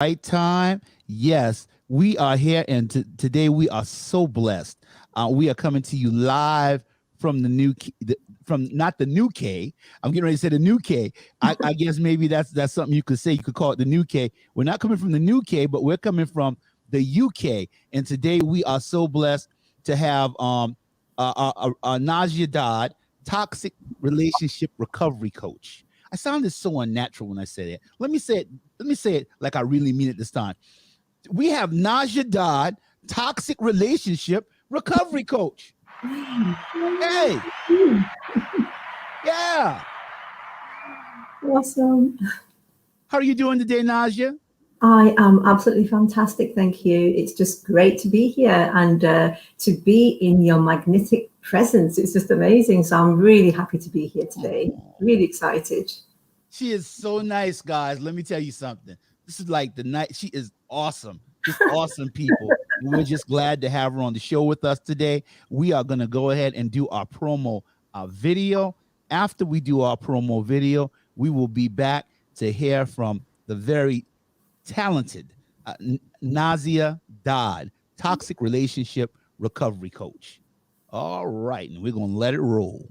right time. Yes, we are here, and today we are so blessed. We are coming to you live from the from not the new K. I'm getting ready to say the new K. I guess maybe that's something you could say. You could call it the new K. We're not coming from the new K, but we're coming from the UK. And today we are so blessed to have Nazia Dodd, toxic relationship recovery coach. I sounded so unnatural when I said it. Let me say it. Let me say it like I really mean it this time. We have Nazia Dodd, toxic relationship recovery coach. Hey, yeah. Awesome. How are you doing today, Nazia? I am absolutely fantastic. Thank you. It's just great to be here and to be in your magnetic presence. It's just amazing. So I'm really happy to be here today. Really excited. She is so nice, guys. Let me tell you something. This is like the night. She is awesome. Just awesome people. And we're just glad to have her on the show with us today. We are going to go ahead and do our promo video. After we do our promo video, we will be back to hear from the very talented Nazia Dodd, toxic relationship recovery coach. All right. And we're going to let it roll.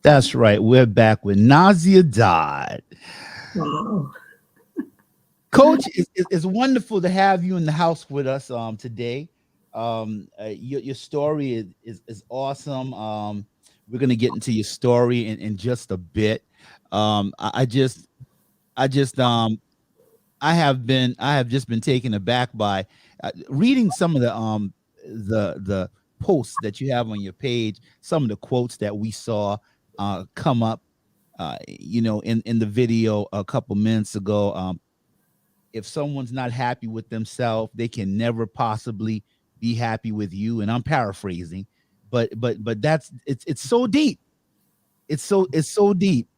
That's right. We're back with Nazia Dodd. Wow. Coach, it's wonderful to have you in the house with us today. Your story is awesome. We're gonna get into your story in just a bit. I just I have just been taken aback by reading some of the posts that you have on your page, some of the quotes that we saw come up in the video a couple minutes ago. If someone's not happy with themselves, they can never possibly be happy with you. And I'm paraphrasing, but that's it's so deep. It's so deep.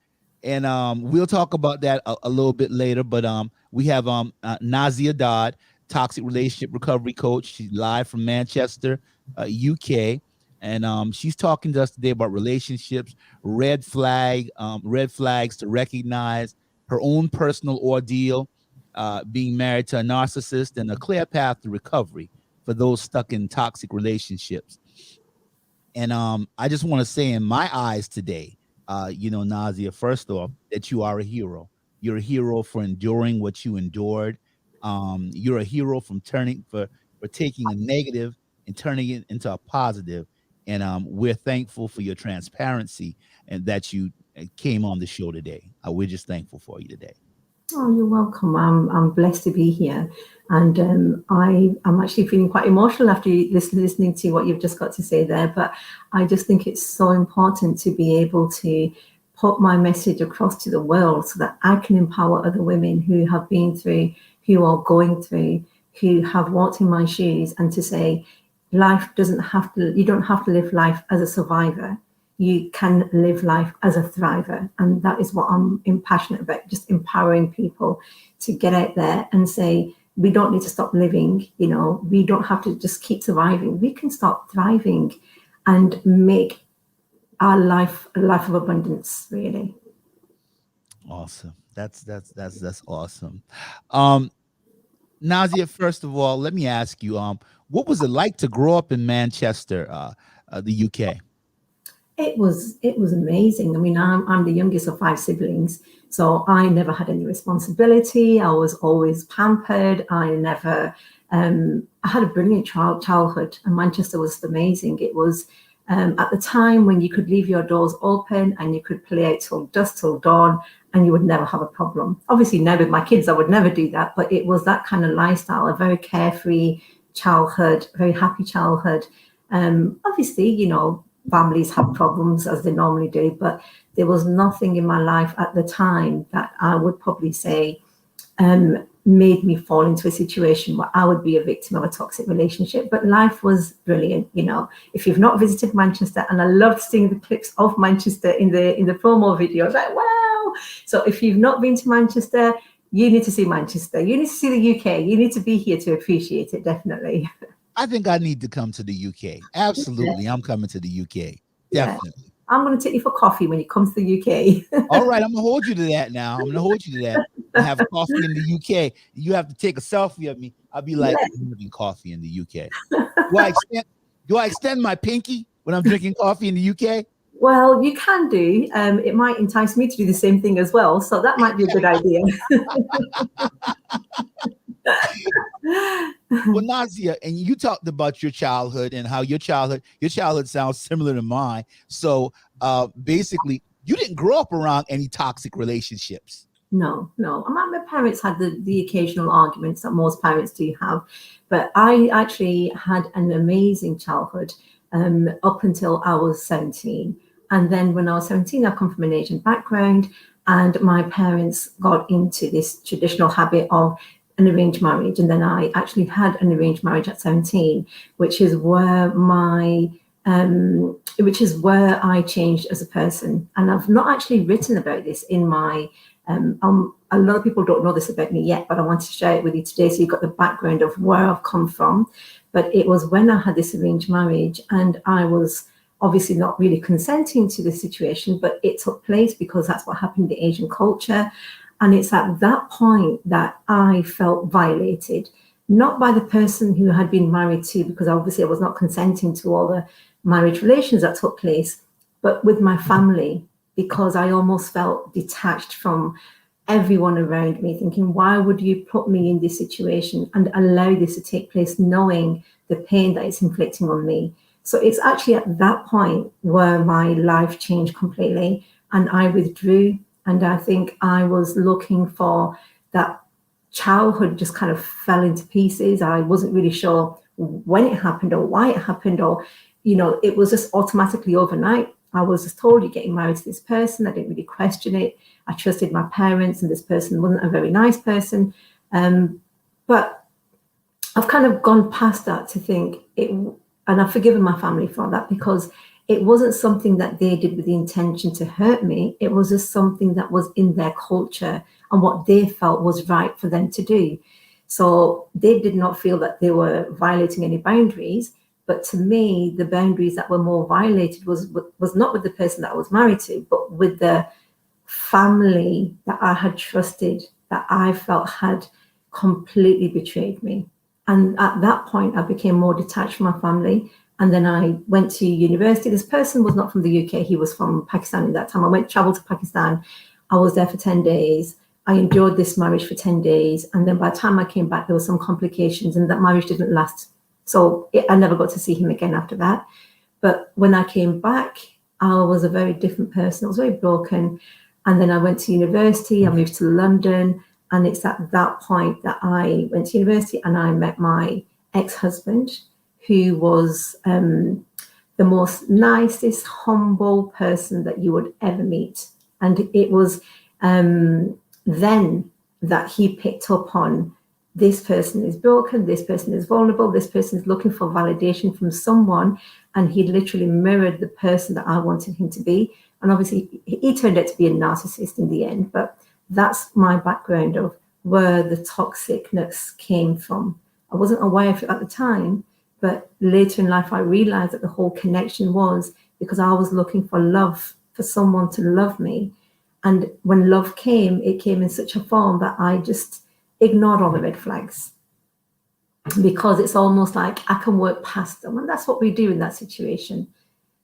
And we'll talk about that a little bit later. But we have Nazia Dodd, toxic relationship recovery coach. She's live from Manchester, UK. and she's talking to us today about relationships, red flags to recognize, her own personal ordeal, being married to a narcissist, and a clear path to recovery for those stuck in toxic relationships. And I just want to say, in my eyes today, Nazia, first off, that you are a hero. You're a hero for enduring what you endured. You're a hero for taking a negative and turning it into a positive. And we're thankful for your transparency and that you came on the show today. We're just thankful for you today. Oh, you're welcome. I'm blessed to be here, and I'm actually feeling quite emotional after listening to what you've just got to say there. But I just think it's so important to be able to put my message across to the world so that I can empower other women who have been through, who are going through, who have walked in my shoes, and to say, life doesn't have to. You don't have to live life as a survivor. You can live life as a thriver. And that is what I'm passionate about, just empowering people to get out there and say, we don't need to stop living, we don't have to just keep surviving. We can start thriving and make our life a life of abundance, really. Awesome. That's awesome. Nazia, first of all, let me ask you, what was it like to grow up in Manchester, the UK? It was amazing. I mean, I'm the youngest of 5 siblings, so I never had any responsibility. I was always pampered. I had a brilliant childhood, and Manchester was amazing. It was at the time when you could leave your doors open and you could play out till dusk, till dawn, and you would never have a problem. Obviously, now with my kids, I would never do that, but it was that kind of lifestyle, a very carefree childhood, very happy childhood. Obviously, families have problems as they normally do, but there was nothing in my life at the time that I would probably say made me fall into a situation where I would be a victim of a toxic relationship. But life was brilliant. If you've not visited Manchester, and I loved seeing the clips of Manchester in the promo video, I was like, wow. So if you've not been to Manchester, you need to see Manchester. You need to see the UK. You need to be here to appreciate it, definitely. I think I need to come to the UK. Absolutely. Yeah. I'm coming to the UK. Definitely. Yeah. I'm going to take you for coffee when you come to the UK. All right. I'm going to hold you to that now. I'm going to hold you to that. I have coffee in the UK. You have to take a selfie of me. I'll be like, I'm having coffee in the UK. Do I extend my pinky when I'm drinking coffee in the UK? Well, you can do. It might entice me to do the same thing as well. So that might be a good idea. Well, Nazia, and you talked about your childhood and how your childhood sounds similar to mine. So basically, you didn't grow up around any toxic relationships. No. My parents had the occasional arguments that most parents do have, but I actually had an amazing childhood up until I was 17. And then when I was 17, I come from an Asian background, and my parents got into this traditional habit of an arranged marriage. And then I actually had an arranged marriage at 17, which is where I changed as a person. And I've not actually written about this in my, a lot of people don't know this about me yet, but I want to share it with you today. So you've got the background of where I've come from. But it was when I had this arranged marriage, and I was obviously not really consenting to the situation, but it took place because that's what happened in the Asian culture. And it's at that point that I felt violated, not by the person who had been married to, because obviously I was not consenting to all the marriage relations that took place, but with my family, because I almost felt detached from everyone around me, thinking, why would you put me in this situation and allow this to take place, knowing the pain that it's inflicting on me? So it's actually at that point where my life changed completely, and I withdrew. And I think I was looking for that childhood just kind of fell into pieces. I wasn't really sure when it happened or why it happened, or, it was just automatically overnight. I was just told, you're getting married to this person. I didn't really question it. I trusted my parents, and this person wasn't a very nice person. But I've kind of gone past that to think it, and I've forgiven my family for that, because it wasn't something that they did with the intention to hurt me. It was just something that was in their culture and what they felt was right for them to do. So they did not feel that they were violating any boundaries, But to me, the boundaries that were more violated was not with the person that I was married to, but with the family that I had trusted, that I felt had completely betrayed me. And at that point, I became more detached from my family. And then I went to university. This person was not from the UK. He was from Pakistan at that time. I traveled to Pakistan. I was there for 10 days. I endured this marriage for 10 days. And then by the time I came back, there were some complications and that marriage didn't last. So I never got to see him again after that. But when I came back, I was a very different person. I was very broken. And then I went to university. I moved to London. And it's at that point that I went to university and I met my ex-husband, who was the most nicest, humble person that you would ever meet. And it was then that he picked up on, this person is broken, this person is vulnerable, this person is looking for validation from someone. And he literally mirrored the person that I wanted him to be. And obviously, he turned out to be a narcissist in the end. But that's my background of where the toxicness came from. I wasn't aware of it at the time, but later in life, I realized that the whole connection was because I was looking for love, for someone to love me. And when love came, it came in such a form that I just ignored all the red flags, because it's almost like I can work past them. And that's what we do in that situation.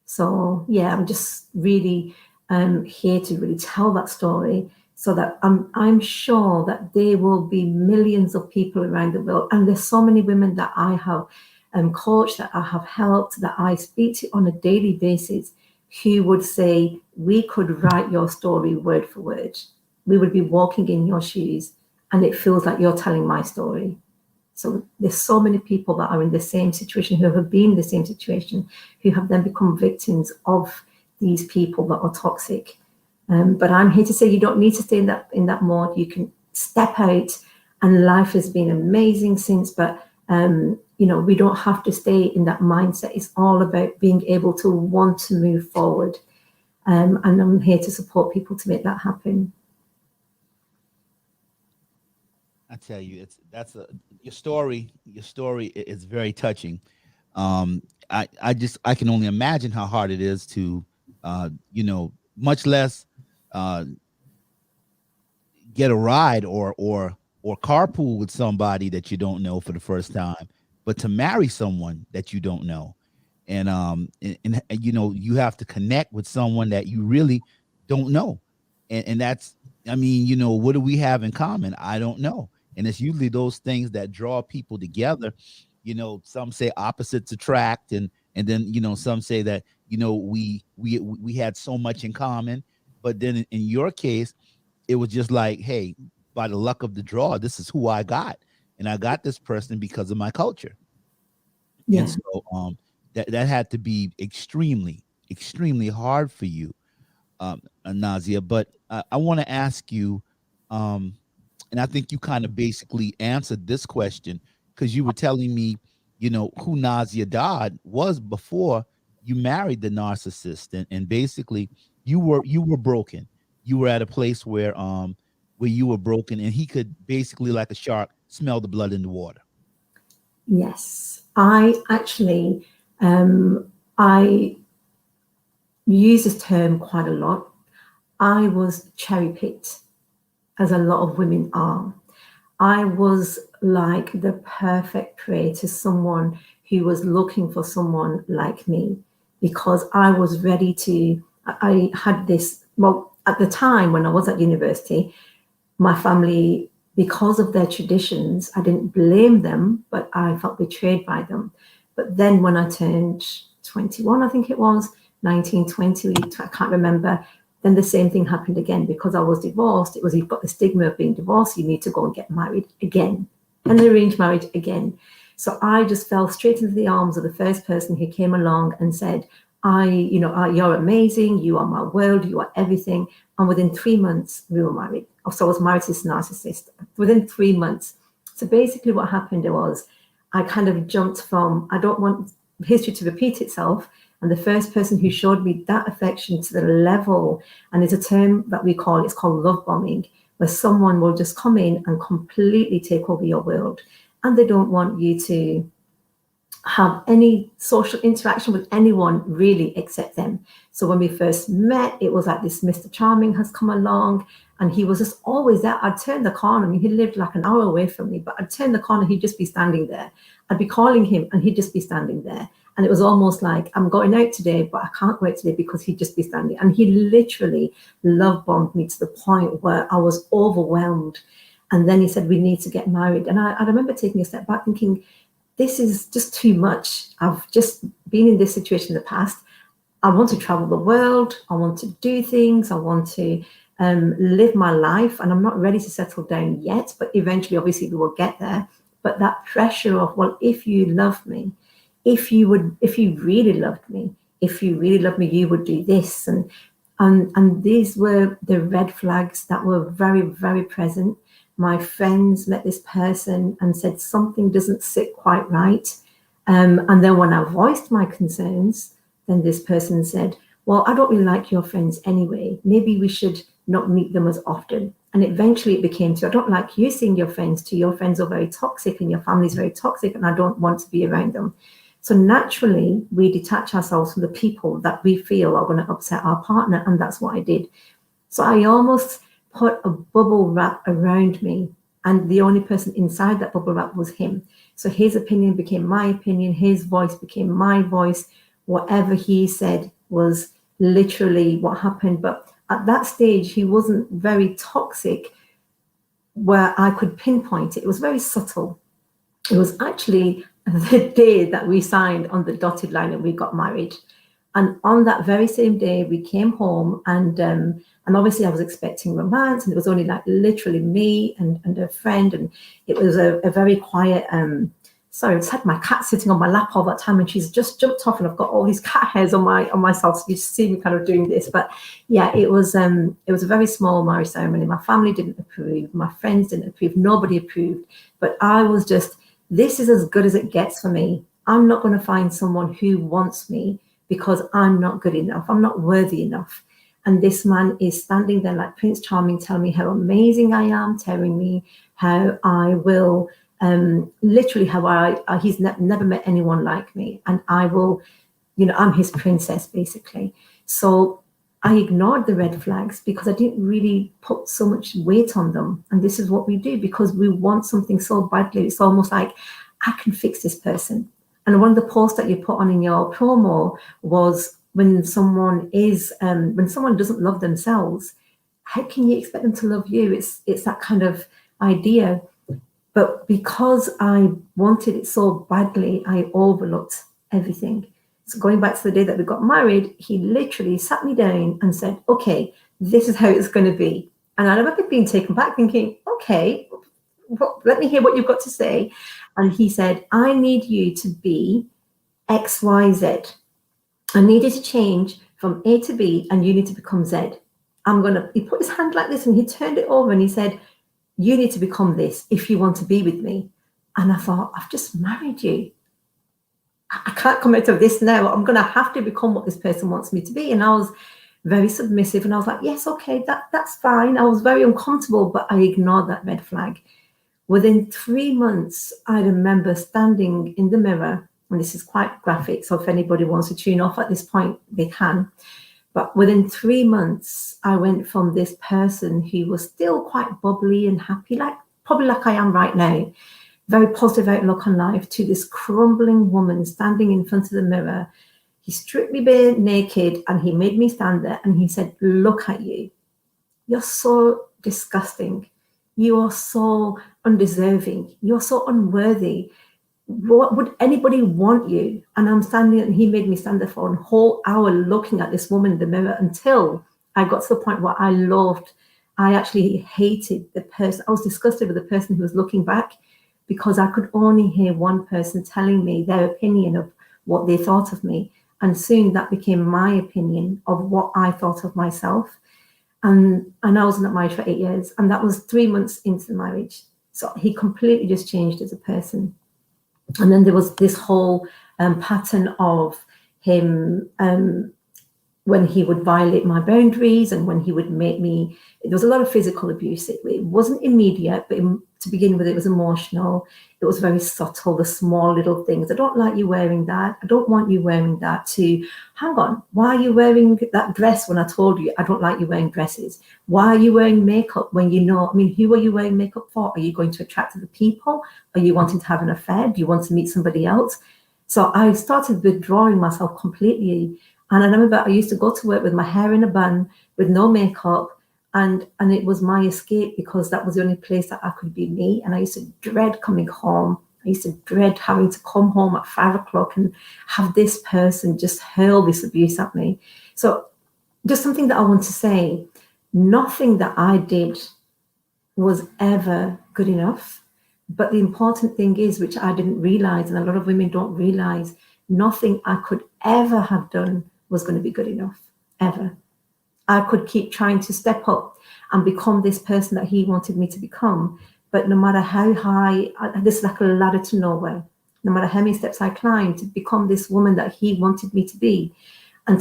So yeah, I'm just really here to really tell that story, so that I'm sure that there will be millions of people around the world. And there's so many women that I have coached, that I have helped, that I speak to on a daily basis, who would say, we could write your story word for word. We would be walking in your shoes and it feels like you're telling my story. So there's so many people that are in the same situation, who have been in the same situation, who have then become victims of these people that are toxic. But I'm here to say you don't need to stay in that mode. You can step out, and life has been amazing since. But we don't have to stay in that mindset. It's all about being able to want to move forward. And I'm here to support people to make that happen. I tell you, your story is very touching. I can only imagine how hard it is to, much less get a ride or carpool with somebody that you don't know for the first time, but to marry someone that you don't know. And you have to connect with someone that you really don't know. And that's, what do we have in common? I don't know. And it's usually those things that draw people together. Some say opposites attract, and then some say that we had so much in common. But then in your case, it was just like, hey, by the luck of the draw, this is who I got, and I got this person because of my culture. Yeah. And so that had to be extremely, extremely hard for you, Nazia. But I want to ask you, and I think you kind of basically answered this question, because you were telling me, who Nazia Dodd was before you married the narcissist, and basically you were broken. You were at a place where you were broken, and he could basically, like a shark, smell the blood in the water. Yes, I actually I use this term quite a lot. I was cherry picked, as a lot of women are. I was like the perfect prey to someone who was looking for someone like me, because I was ready to, I had this, well, at the time when I was at university, my family, because of their traditions, I didn't blame them, but I felt betrayed by them. But then when I turned 21, I think it was, 19, 20, I can't remember, then the same thing happened again. Because I was divorced, it was, you've got the stigma of being divorced, you need to go and get married again, and arranged marriage again. So I just fell straight into the arms of the first person who came along and said, you're amazing, you are my world, you are everything. And within 3 months, we were married. So I was married to this narcissist within 3 months. So basically what happened was, I kind of jumped from, I don't want history to repeat itself. And the first person who showed me that affection to the level, and it's a term that it's called love bombing, where someone will just come in and completely take over your world. And they don't want you to have any social interaction with anyone really except them. So when we first met, it was like this Mr. Charming has come along, and he was just always there. I'd turn the corner. I mean, he lived like an hour away from me, but I'd turn the corner, he'd just be standing there. I'd be calling him and he'd just be standing there. And it was almost like, I'm going out today, but I can't go out today, because he'd just be standing. And he literally love bombed me to the point where I was overwhelmed. And then he said, we need to get married. And I remember taking a step back thinking, this is just too much. I've just been in this situation in the past. I want to travel the world. I want to do things. I want to live my life, and I'm not ready to settle down yet, but eventually, obviously, we will get there. But that pressure of, well, if you love me, if you really loved me, if you really loved me, you would do this. And these were the red flags that were very, very present. My friends met this person and said something doesn't sit quite right. And then when I voiced my concerns, then this person said, well, I don't really like your friends anyway. Maybe we should not meet them as often. And eventually it became to, I don't like you seeing your friends too. Your friends are very toxic and your family is very toxic, and I don't want to be around them. So naturally, we detach ourselves from the people that we feel are going to upset our partner. And that's what I did. So I almost put a bubble wrap around me, and the only person inside that bubble wrap was him. So his opinion became my opinion. His voice became my voice. Whatever he said was literally what happened. But at that stage, he wasn't very toxic where I could pinpoint it. It was very subtle. It was actually the day that we signed on the dotted line and we got married. And on that very same day, we came home, and obviously I was expecting romance, and it was only like literally me and a friend, and it was a very quiet. Sorry, I just had my cat sitting on my lap all that time, and she's just jumped off, and I've got all these cat hairs on myself. So you just see me kind of doing this, but yeah, it was a very small marriage ceremony. My family didn't approve, my friends didn't approve, nobody approved, but I was just, this is as good as it gets for me. I'm not going to find someone who wants me because I'm not good enough. I'm not worthy enough. And this man is standing there like Prince Charming, telling me how amazing I am, telling me how I will, literally how he's never met anyone like me. And I will, I'm his princess, basically. So I ignored the red flags because I didn't really put so much weight on them. And this is what we do because we want something so badly. It's almost like, I can fix this person. And one of the posts that you put on in your promo was, when someone doesn't love themselves, how can you expect them to love you? It's that kind of idea. But because I wanted it so badly, I overlooked everything. So going back to the day that we got married, he literally sat me down and said, okay, this is how it's going to be. And I remember being taken back thinking, okay, let me hear what you've got to say. And he said, I need you to be X, Y, Z. I need you to change from A to B, and you need to become Z. He put his hand like this and he turned it over and he said, you need to become this if you want to be with me. And I thought, I've just married you. I can't come out of this now. I'm going to have to become what this person wants me to be. And I was very submissive. And I was like, yes, okay, that's fine. I was very uncomfortable, but I ignored that red flag. Within 3 months, I remember standing in the mirror, and this is quite graphic, so if anybody wants to tune off at this point, they can. But within 3 months, I went from this person who was still quite bubbly and happy, probably like I am right now, very positive outlook on life, to this crumbling woman standing in front of the mirror. He stripped me bare naked and he made me stand there and he said, look at you. You're so disgusting. You are so undeserving. You're so unworthy. What would anybody want you? And I'm standing, and he made me stand there for a whole hour looking at this woman in the mirror until I got to the point where I actually hated the person. I was disgusted with the person who was looking back, because I could only hear one person telling me their opinion of what they thought of me. And soon that became my opinion of what I thought of myself. And I was not married for 8 years. And that was 3 months into the marriage. So he completely just changed as a person. And then there was this whole pattern of him when he would violate my boundaries and when he would make me, there was a lot of physical abuse. It wasn't immediate, but to begin with, it was emotional. It was very subtle, the small little things. I don't like you wearing that. I don't want you wearing that. To, hang on, why are you wearing that dress when I told you I don't like you wearing dresses? Why are you wearing makeup when you know, I mean, who are you wearing makeup for? Are you going to attract other people? Are you wanting to have an affair? Do you want to meet somebody else? So I started withdrawing myself completely. And I remember I used to go to work with my hair in a bun, with no makeup, and it was my escape, because that was the only place that I could be me. And I used to dread coming home. I used to dread having to come home at 5 o'clock and have this person just hurl this abuse at me. So just something that I want to say, nothing that I did was ever good enough. But the important thing is, which I didn't realize, and a lot of women don't realize, nothing I could ever have done was going to be good enough, ever. I could keep trying to step up and become this person that he wanted me to become. But no matter how high, this is like a ladder to nowhere. No matter how many steps I climbed to become this woman that he wanted me to be, and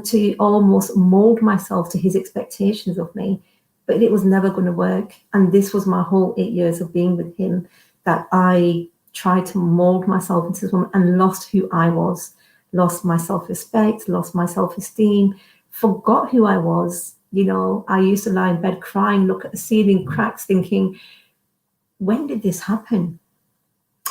to almost mold myself to his expectations of me, but it was never going to work. And this was my whole 8 years of being with him, that I tried to mold myself into this woman and lost who I was, lost my self-respect, lost my self-esteem, forgot who I was. You know, I used to lie in bed crying, look at the ceiling cracks, thinking, when did this happen?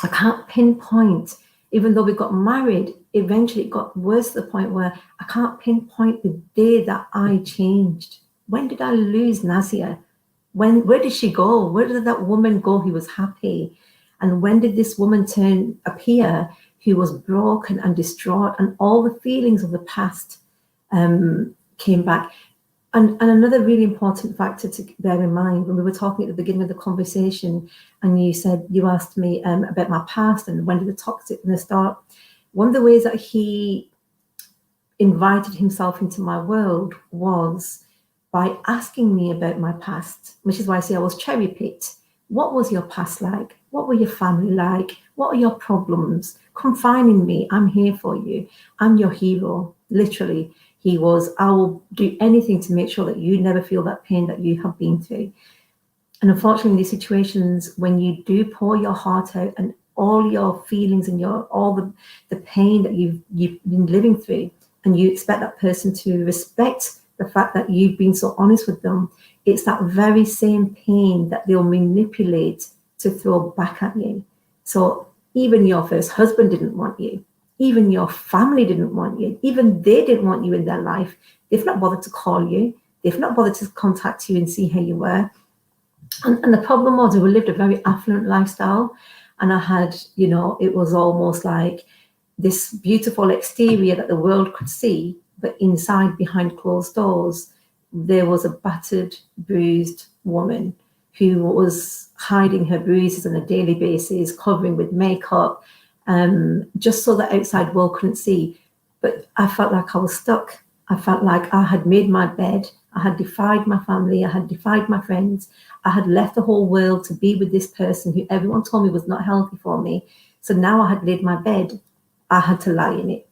I can't pinpoint. Even though we got married, eventually it got worse to the point where I can't pinpoint the day that I changed. When did I lose Nazia? Where did she go? Where did that woman go who was happy? And when did this woman appear who was broken and distraught, and all the feelings of the past came back? And another really important factor to bear in mind, when we were talking at the beginning of the conversation, and you asked me about my past and when did the toxicness start. One of the ways that he invited himself into my world was by asking me about my past, which is why I say I was cherry picked. What was your past like? What were your family like? What are your problems? Confide in me. I'm here for you. I'm your hero. Literally, he was, I will do anything to make sure that you never feel that pain that you have been through. And unfortunately, in these situations, when you do pour your heart out and all your feelings and all the pain that you've been living through, and you expect that person to respect the fact that you've been so honest with them, it's that very same pain that they'll manipulate to throw back at you. So even your first husband didn't want you. Even your family didn't want you. Even they didn't want you in their life. They've not bothered to call you. They've not bothered to contact you and see how you were. And the problem was, we lived a very affluent lifestyle. And I had, it was almost like this beautiful exterior that the world could see, but inside, behind closed doors, there was a battered, bruised woman who was hiding her bruises on a daily basis, covering with makeup, just so the outside world couldn't see. But I felt like I was stuck. I felt like I had made my bed. I had defied my family. I had defied my friends. I had left the whole world to be with this person who everyone told me was not healthy for me. So now I had laid my bed. I had to lie in it.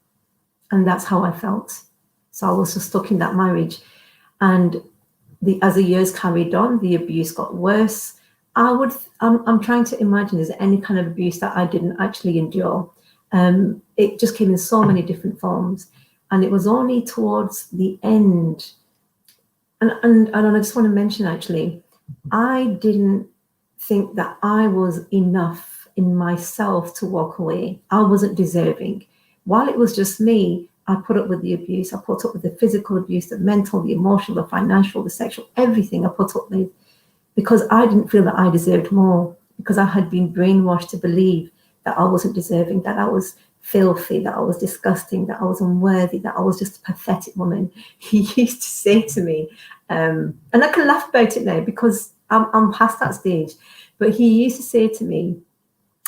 And that's how I felt. So I was just stuck in that marriage. And as the years carried on, the abuse got worse. I'm trying to imagine, is there any kind of abuse that I didn't actually endure? It just came in so many different forms. And it was only towards the end. And I just want to mention, actually, I didn't think that I was enough in myself to walk away. I wasn't deserving. While it was just me, I put up with the abuse. I put up with the physical abuse, the mental, the emotional, the financial, the sexual, everything I put up with, because I didn't feel that I deserved more, because I had been brainwashed to believe that I wasn't deserving, that I was filthy, that I was disgusting, that I was unworthy, that I was just a pathetic woman. He used to say to me, and I can laugh about it now because I'm past that stage, but he used to say to me,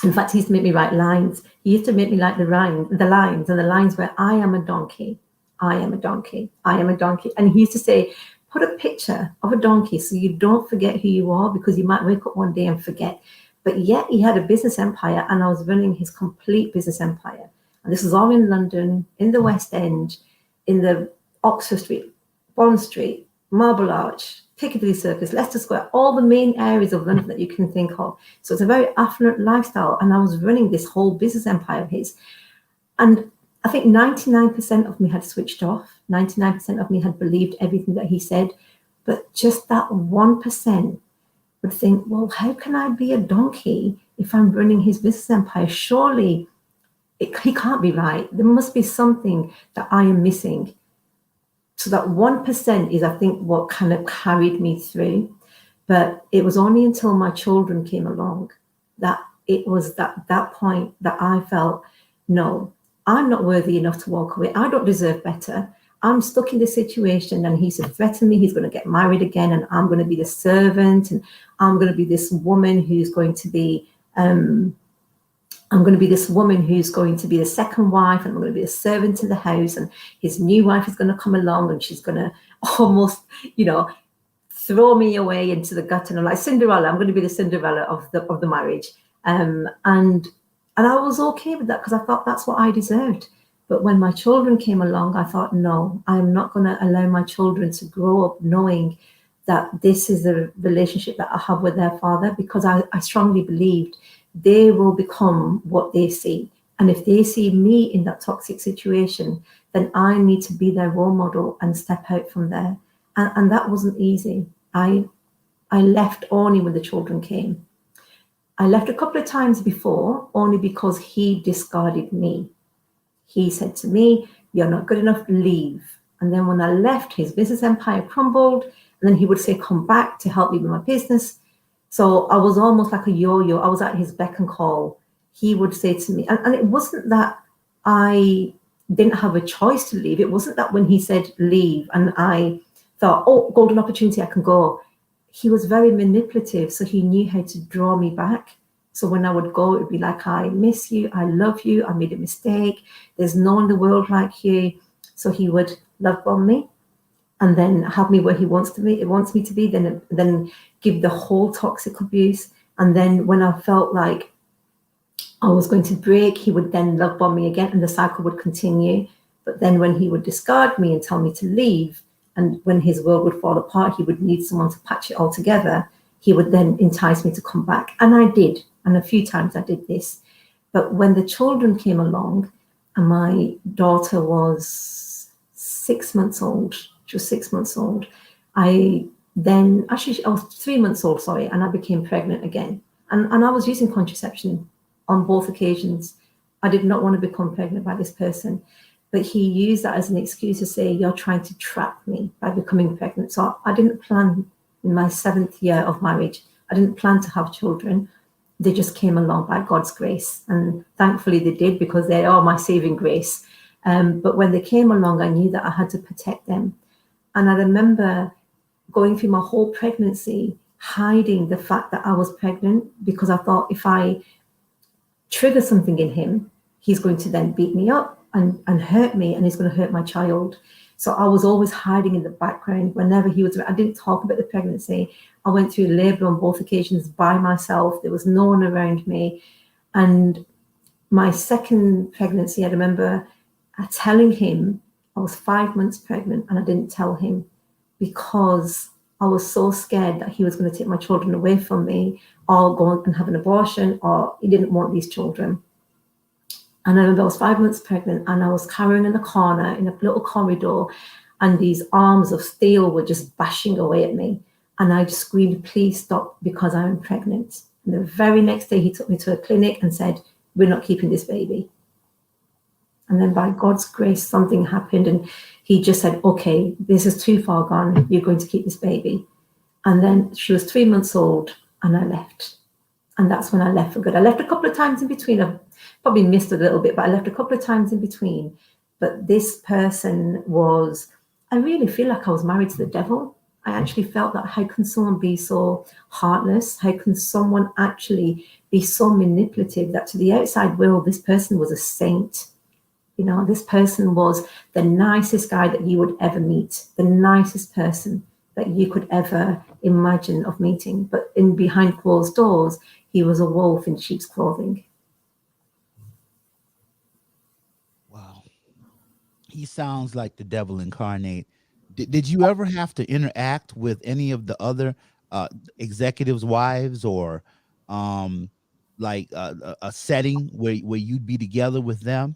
in fact, he used to make me write lines. He used to make me like the lines where I am a donkey, I am a donkey, I am a donkey. And he used to say, put a picture of a donkey so you don't forget who you are, because you might wake up one day and forget. But yet he had a business empire, and I was running his complete business empire. And this was all in London, in the West End, in the Oxford Street, Bond Street, Marble Arch, Piccadilly Circus, Leicester Square, all the main areas of London that you can think of. So it's a very affluent lifestyle. And I was running this whole business empire of his. And I think 99% of me had switched off. 99% of me had believed everything that he said. But just that 1% would think, well, how can I be a donkey if I'm running his business empire? Surely he can't be right. There must be something that I am missing. So that 1% is, I think, what kind of carried me through. But it was only until my children came along that it was that point that I felt, no, I'm not worthy enough to walk away. I don't deserve better. I'm stuck in this situation, and he's threatened me. He's going to get married again, and I'm going to be the servant, and I'm going to be this woman who's going to be, the second wife, and I'm going to be a servant in the house, and his new wife is going to come along, and she's going to almost, throw me away into the gutter. And I'm like Cinderella. I'm going to be the Cinderella of the marriage, and I was okay with that because I thought that's what I deserved. But when my children came along, I thought, no, I'm not going to allow my children to grow up knowing that this is the relationship that I have with their father, because I strongly believed they will become what they see. And if they see me in that toxic situation, then I need to be their role model and step out from there. And that wasn't easy. I left only when the children came. I left a couple of times before, only because he discarded me. He said to me, you're not good enough, leave. And then when I left, his business empire crumbled. And then he would say, come back to help me with my business. So I was almost like a yo-yo. I was at his beck and call. He would say to me, and it wasn't that I didn't have a choice to leave. It wasn't that when he said leave and I thought, oh, golden opportunity, I can go. He was very manipulative. So he knew how to draw me back. So when I would go, it would be like, I miss you, I love you, I made a mistake, there's no one in the world like you. So he would love bomb me and then have me where he wants me to be, then give the whole toxic abuse. And then when I felt like I was going to break, he would then love bomb me again, and the cycle would continue. But then when he would discard me and tell me to leave, and when his world would fall apart, he would need someone to patch it all together, he would then entice me to come back. And I did. And a few times I did this. But when the children came along, and my daughter was 6 months old, she was 6 months old, I was 3 months old, sorry, and I became pregnant again. And I was using contraception on both occasions. I did not want to become pregnant by this person. But he used that as an excuse to say, you're trying to trap me by becoming pregnant. So I didn't plan in my 7th year of marriage. I didn't plan to have children. They just came along by God's grace. And thankfully they did, because they are my saving grace. But when they came along, I knew that I had to protect them. And I remember going through my whole pregnancy, hiding the fact that I was pregnant, because I thought if I trigger something in him, he's going to then beat me up and hurt me, and he's going to hurt my child. So I was always hiding in the background whenever he was. I didn't talk about the pregnancy. I went through labor on both occasions by myself. There was no one around me. And my second pregnancy, I remember telling him I was 5 months pregnant, and I didn't tell him because I was so scared that he was going to take my children away from me, or go and have an abortion, or he didn't want these children. And I remember I was 5 months pregnant, and I was cowering in the corner in a little corridor, and these arms of steel were just bashing away at me. And I just screamed, please stop, because I'm pregnant. And the very next day he took me to a clinic and said, we're not keeping this baby. And then by God's grace, something happened, and he just said, okay, this is too far gone. You're going to keep this baby. And then she was 3 months old, and I left. And that's when I left for good. I left a couple of times in between. I probably missed a little bit, but I left a couple of times in between. But this person was, I really feel like I was married to the devil. I actually felt that, how can someone be so heartless? How can someone actually be so manipulative that to the outside world, this person was a saint? You know, this person was the nicest guy that you would ever meet, the nicest person that you could ever imagine of meeting. But in behind closed doors, he was a wolf in sheep's clothing. Wow. he sounds like the devil incarnate. Did you ever have to interact with any of the other executives' wives, or um, like a setting where you'd be together with them?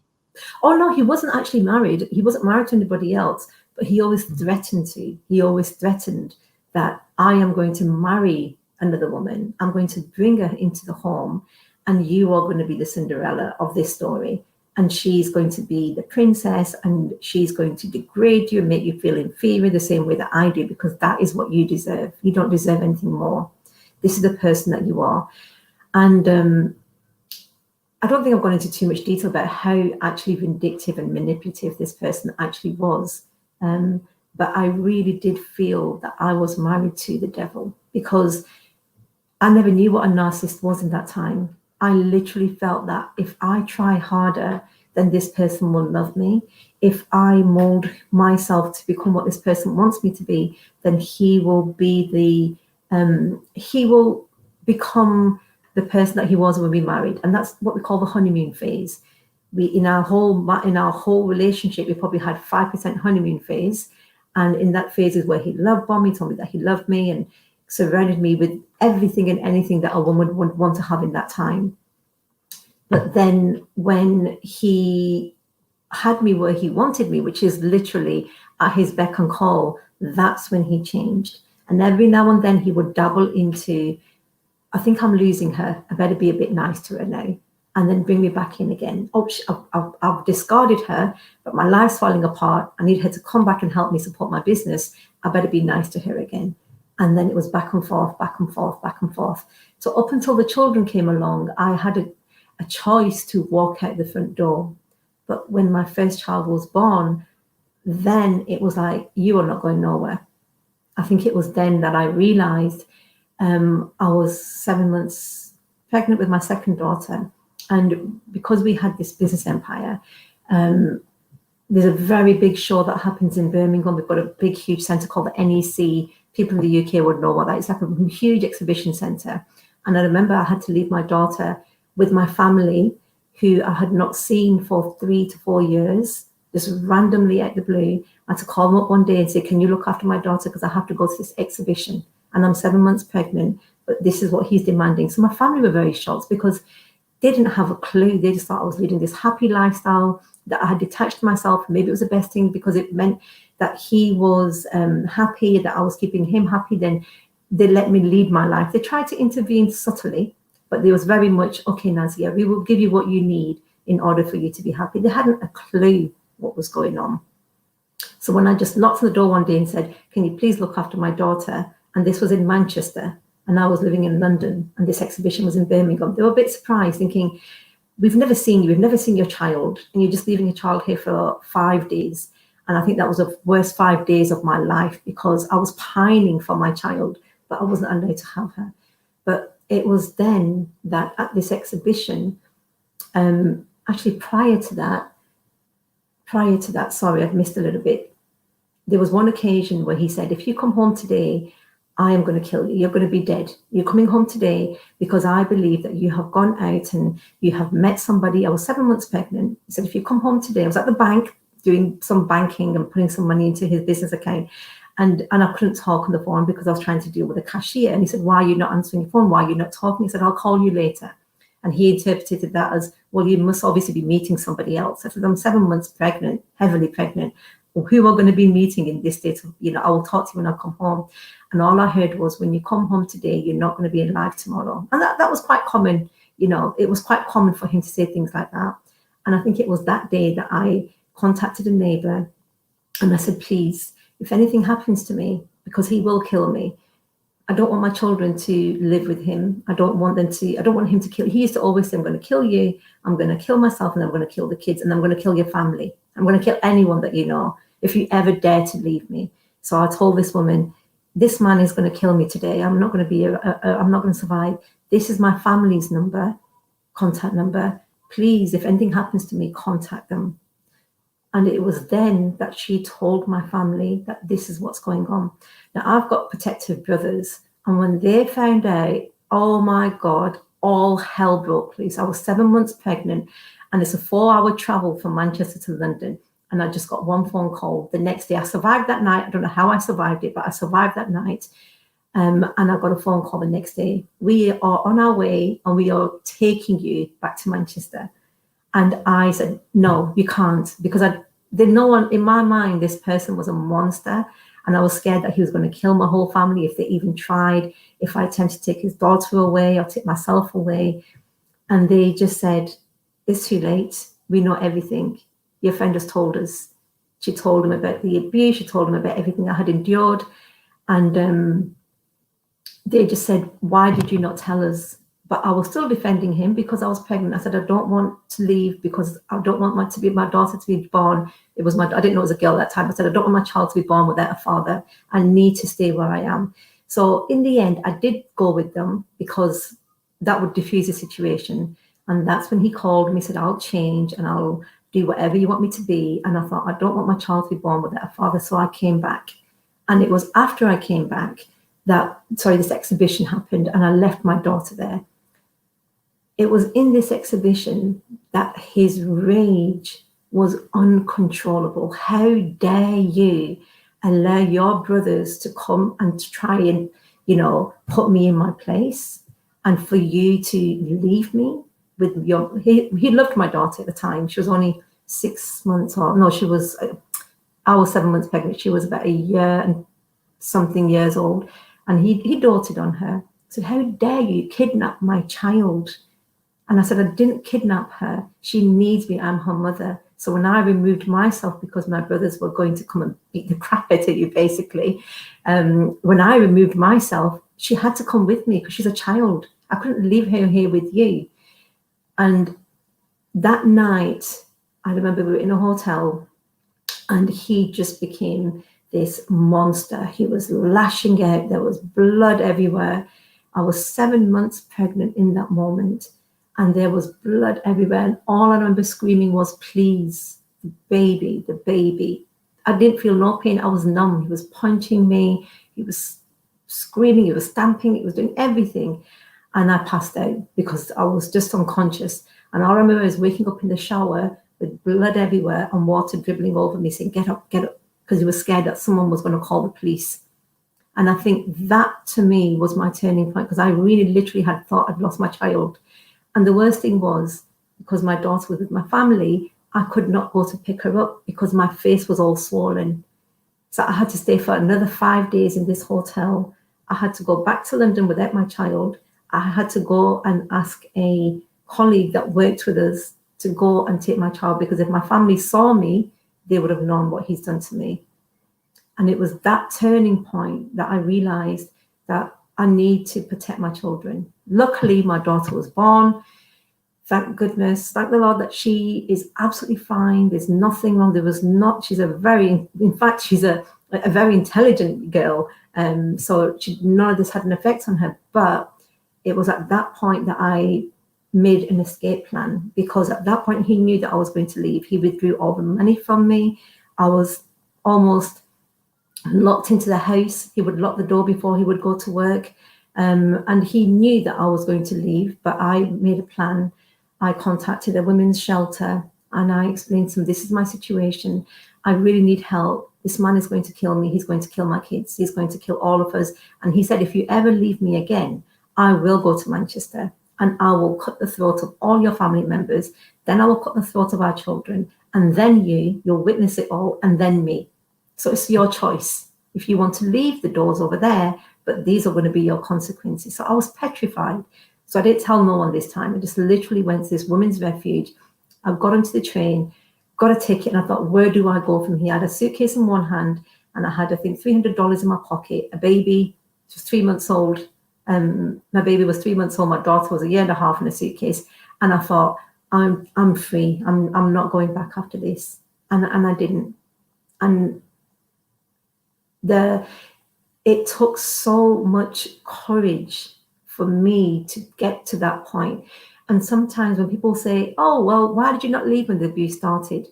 Oh no, he wasn't actually married. He wasn't married to anybody else, but he always threatened to. He always threatened that I am going to marry another woman. I'm going to bring her into the home, and you are going to be the Cinderella of this story. And she's going to be the princess, and she's going to degrade you and make you feel inferior the same way that I do, because that is what you deserve. You don't deserve anything more. This is the person that you are. And I don't think I've gone into too much detail about how actually vindictive and manipulative this person actually was. But I really did feel that I was married to the devil, because I never knew what a narcissist was in that time. I literally felt that if I try harder, then this person will love me. If I mold myself to become what this person wants me to be, then he will he will become the person that he was when we married. And that's what we call the honeymoon phase. We in our whole relationship, we probably had 5% honeymoon phase. And in that phase is where he love bombed me, told me that he loved me, and surrounded me with everything and anything that a woman would want to have in that time. But then when he had me where he wanted me, which is literally at his beck and call, that's when he changed. And every now and then he would dabble into, I think I'm losing her, I better be a bit nice to her now, and then bring me back in again. Oh, I've discarded her, but my life's falling apart. I need her to come back and help me support my business. I better be nice to her again. And then it was back and forth, back and forth, back and forth. So up until the children came along, I had a choice to walk out the front door. But when my first child was born, then it was like, you are not going nowhere. I think it was then that I realized I was 7 months pregnant with my second daughter. And because we had this business empire, there's a very big show that happens in Birmingham. We've got a big, huge centre called the NEC. People in the UK would know what that is. It's like a huge exhibition centre. And I remember I had to leave my daughter with my family, who I had not seen for 3 to 4 years, just randomly out the blue. I had to call them up one day and say, can you look after my daughter, because I have to go to this exhibition. And I'm 7 months pregnant, but this is what he's demanding. So my family were very shocked, because they didn't have a clue. They just thought I was leading this happy lifestyle, that I had detached myself. Maybe it was the best thing, because it meant that he was happy, that I was keeping him happy. Then they let me lead my life. They tried to intervene subtly, but there was very much, okay, Nazia, we will give you what you need in order for you to be happy. They hadn't a clue what was going on. So when I just knocked on the door one day and said, can you please look after my daughter? And this was in Manchester, and I was living in London, and this exhibition was in Birmingham. They were a bit surprised, thinking, we've never seen you, we've never seen your child, and you're just leaving your child here for 5 days. And I think that was the worst 5 days of my life, because I was pining for my child, but I wasn't allowed to have her. But it was then that at this exhibition, actually prior to that, sorry, I've missed a little bit. There was one occasion where he said, if you come home today, I am going to kill you. You're going to be dead. You're coming home today because I believe that you have gone out and you have met somebody. I was 7 months pregnant. He said, if you come home today, I was at the bank doing some banking and putting some money into his business account. And I couldn't talk on the phone because I was trying to deal with a cashier. And he said, why are you not answering your phone? Why are you not talking? He said, I'll call you later. And he interpreted that as, well, you must obviously be meeting somebody else. I said, I'm 7 months pregnant, heavily pregnant. Well, who are going to be meeting in this state of, I will talk to you when I come home. And all I heard was, when you come home today, you're not going to be alive tomorrow. And that was quite common. It was quite common for him to say things like that. And I think it was that day that I contacted a neighbor and I said, please, if anything happens to me, because he will kill me, I don't want my children to live with him. I don't want him to kill. He used to always say, I'm going to kill you, I'm going to kill myself, and I'm going to kill the kids, and I'm going to kill your family. I'm going to kill anyone that you know, if you ever dare to leave me. So I told this woman, this man is going to kill me today. I'm not going to be, I'm not going to survive. This is my family's number, contact number. Please, if anything happens to me, contact them. And it was then that she told my family that this is what's going on. Now, I've got protective brothers. And when they found out, oh my God, all hell broke loose. I was 7 months pregnant, and it's a 4-hour travel from Manchester to London. And I just got one phone call the next day. I survived that night. I don't know how I survived it, but I survived that night. And I got a phone call the next day. We are on our way and we are taking you back to Manchester. And I said, no, you can't, because no one in my mind, this person was a monster. And I was scared that he was going to kill my whole family if they even tried, if I attempted to take his daughter away or take myself away. And they just said, it's too late. We know everything. Your friend has told us. She told him about the abuse. She told him about everything I had endured. And they just said, why did you not tell us? But I was still defending him because I was pregnant. I said, I don't want to leave because I don't want my daughter to be born. I didn't know it was a girl at that time. I said, I don't want my child to be born without a father. I need to stay where I am. So in the end, I did go with them because that would diffuse the situation. And that's when he called me, said, I'll change and I'll do whatever you want me to be. And I thought, I don't want my child to be born without a father. So I came back. And it was after I came back that, this exhibition happened and I left my daughter there. It was in this exhibition that his rage was uncontrollable. How dare you allow your brothers to come and to try and, put me in my place, and for you to leave me with he loved my daughter at the time. She was only 6 months old. No, I was 7 months pregnant. She was about a year and something years old. And he doted on her. So how dare you kidnap my child? And I said, I didn't kidnap her. She needs me. I'm her mother. So when I removed myself because my brothers were going to come and beat the crap out of you, basically, when I removed myself, she had to come with me because she's a child. I couldn't leave her here with you. And that night, I remember we were in a hotel and he just became this monster. He was lashing out. There was blood everywhere. I was 7 months pregnant in that moment. And there was blood everywhere. And all I remember screaming was, please, the baby, the baby. I didn't feel no pain. I was numb. He was punching me. He was screaming. He was stamping. He was doing everything. And I passed out because I was just unconscious. And all I remember is waking up in the shower with blood everywhere and water dribbling over me, saying, get up, because he was scared that someone was going to call the police. And I think that, to me, was my turning point, because I really literally had thought I'd lost my child. And the worst thing was, because my daughter was with my family, I could not go to pick her up because my face was all swollen. So I had to stay for another 5 days in this hotel. I had to go back to London without my child. I had to go and ask a colleague that worked with us to go and take my child, because if my family saw me, they would have known what he's done to me. And it was that turning point that I realized that I need to protect my children. Luckily, my daughter was born. Thank goodness, thank the Lord that she is absolutely fine. There's nothing wrong. She's a very intelligent girl. So none of this had an effect on her. But it was at that point that I made an escape plan, because at that point he knew that I was going to leave. He withdrew all the money from me. I was almost locked into the house. He would lock the door before he would go to work. And he knew that I was going to leave, but I made a plan. I contacted a women's shelter and I explained to them, this is my situation. I really need help. This man is going to kill me. He's going to kill my kids. He's going to kill all of us. And he said, if you ever leave me again, I will go to Manchester and I will cut the throat of all your family members. Then I will cut the throat of our children. And then you'll witness it all, and then me. So it's your choice. If you want to leave, the doors over there, but these are going to be your consequences. So I was petrified. So I didn't tell no one this time. I just literally went to this women's refuge. I got onto the train, got a ticket, and I thought, where do I go from here? I had a suitcase in one hand, and I had, I think, $300 in my pocket, a baby, just 3 months old. My baby was 3 months old. My daughter was a year and a half in a suitcase. And I thought, I'm free. I'm not going back after this. And I didn't. And it took so much courage for me to get to that point. And sometimes when people say, oh, well, why did you not leave when the abuse started?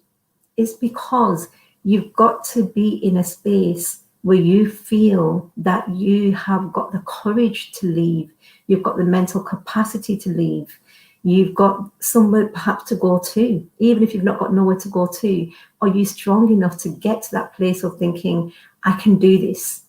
It's because you've got to be in a space where you feel that you have got the courage to leave. You've got the mental capacity to leave. You've got somewhere perhaps to go to. Even if you've not got nowhere to go to, are you strong enough to get to that place of thinking, I can do this?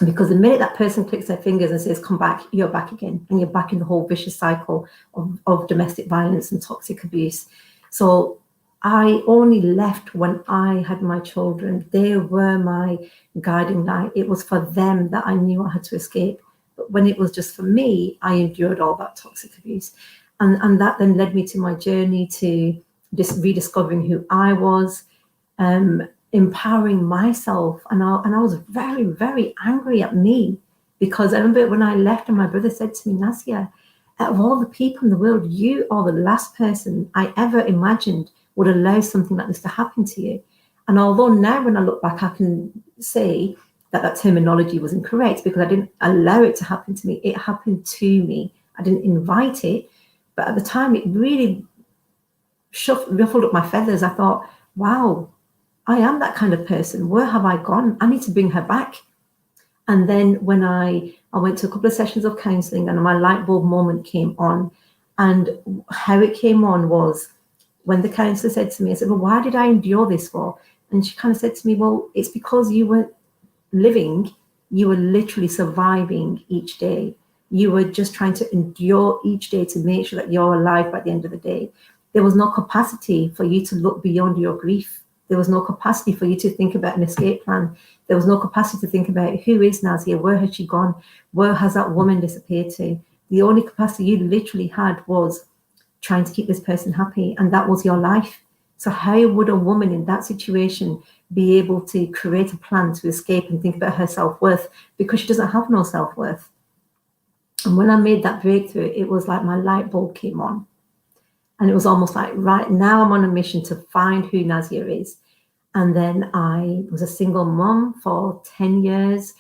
Because the minute that person clicks their fingers and says, come back, you're back again. And you're back in the whole vicious cycle of domestic violence and toxic abuse. So I only left when I had my children. They were my guiding light. It was for them that I knew I had to escape. But when it was just for me, I endured all that toxic abuse. And that then led me to my journey to just rediscovering who I was, empowering myself. And I was very, very angry at me, because I remember when I left and my brother said to me, Nazia, out of all the people in the world, you are the last person I ever imagined would allow something like this to happen to you. And although now when I look back, I can say that that terminology was incorrect, because I didn't allow it to happen to me. It happened to me. I didn't invite it. But at the time, it really ruffled up my feathers. I thought, wow, I am that kind of person. Where have I gone? I need to bring her back. And then when I went to a couple of sessions of counseling, and my light bulb moment came on. And how it came on was when the counselor said to me, I said, well, why did I endure this for? And she kind of said to me, well, it's because you weren't living, you were literally surviving each day. You were just trying to endure each day to make sure that you're alive by the end of the day. There was no capacity for you to look beyond your grief. There was no capacity for you to think about an escape plan. There was no capacity to think about, who is Nazia? Where has she gone? Where has that woman disappeared to? The only capacity you literally had was trying to keep this person happy, and that was your life. So how would a woman in that situation be able to create a plan to escape and think about her self-worth, because she doesn't have no self-worth? And when I made that breakthrough, it was like my light bulb came on. And it was almost like, right now I'm on a mission to find who Nazia is. And then I was a single mom for 10 years.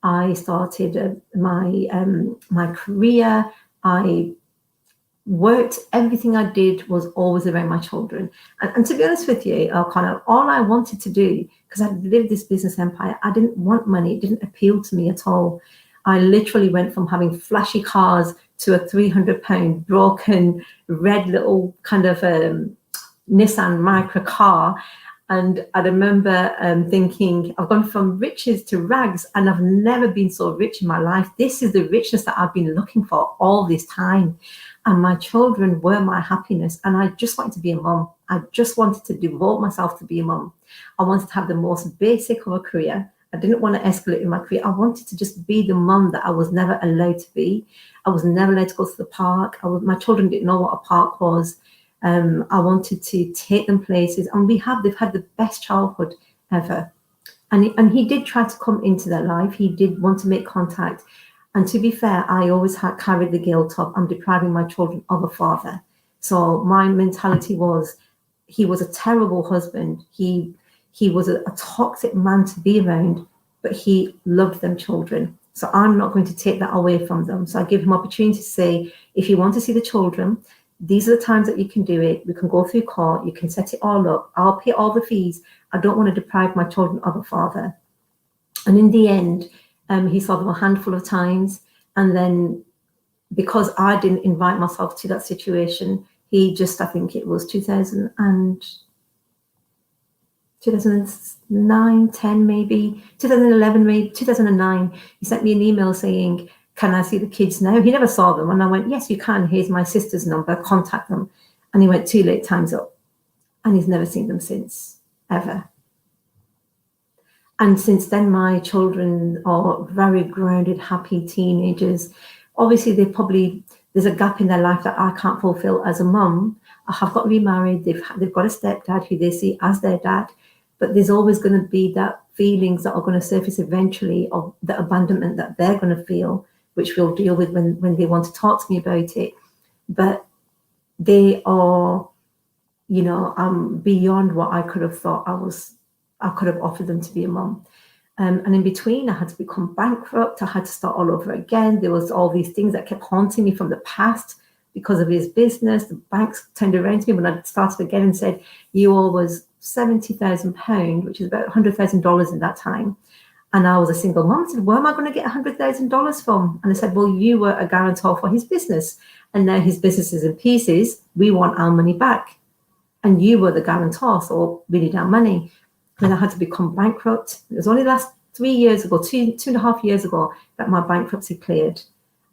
I started my career. I worked, everything I did was always around my children. And to be honest with you, O'Connor, all I wanted to do, because I'd lived this business empire, I didn't want money. It didn't appeal to me at all. I literally went from having flashy cars to a 300-pound broken red little kind of Nissan Micra car. And I remember thinking, I've gone from riches to rags, and I've never been so rich in my life. This is the richness that I've been looking for all this time. And my children were my happiness. And I just wanted to be a mom. I just wanted to devote myself to be a mom. I wanted to have the most basic of a career. I didn't want to escalate in my career. I wanted to just be the mom that I was never allowed to be. I was never allowed to go to the park. My children didn't know what a park was. I wanted to take them places, and they've had the best childhood ever. And he did try to come into their life. He did want to make contact. And to be fair, I always had carried the guilt of, I'm depriving my children of a father. So my mentality was, he was a terrible husband. He was a toxic man to be around, but he loved them children. So I'm not going to take that away from them. So I give him opportunity to say, if you want to see the children, these are the times that you can do it. We can go through court. You can set it all up. I'll pay all the fees. I don't want to deprive my children of a father. And in the end, he saw them a handful of times. And then because I didn't invite myself to that situation, he just, I think it was 2009, 10 maybe, 2011, maybe 2009, he sent me an email saying, can I see the kids now? He never saw them. And I went, yes, you can. Here's my sister's number. Contact them. And he went, too late, time's up. And he's never seen them since, ever. And since then, my children are very grounded, happy teenagers. Obviously, there's a gap in their life that I can't fulfill as a mum. I have got remarried. They've got a stepdad who they see as their dad. But there's always going to be that feelings that are going to surface eventually of the abandonment that they're going to feel, which we'll deal with when they want to talk to me about it. But they are, beyond what I could have thought I could have offered them to be a mum. And in between, I had to become bankrupt. I had to start all over again. There was all these things that kept haunting me from the past because of his business. The banks turned around to me when I started again and said, you owe us £70,000, which is about $100,000 in that time. And I was a single mom. I said, where am I going to get $100,000 from? And I said, well, you were a guarantor for his business. and now his business is in pieces. We want our money back. And you were the guarantor, so we need our money. And I had to become bankrupt. It was only last 3 years ago, 2.5 years ago, that my bankruptcy cleared.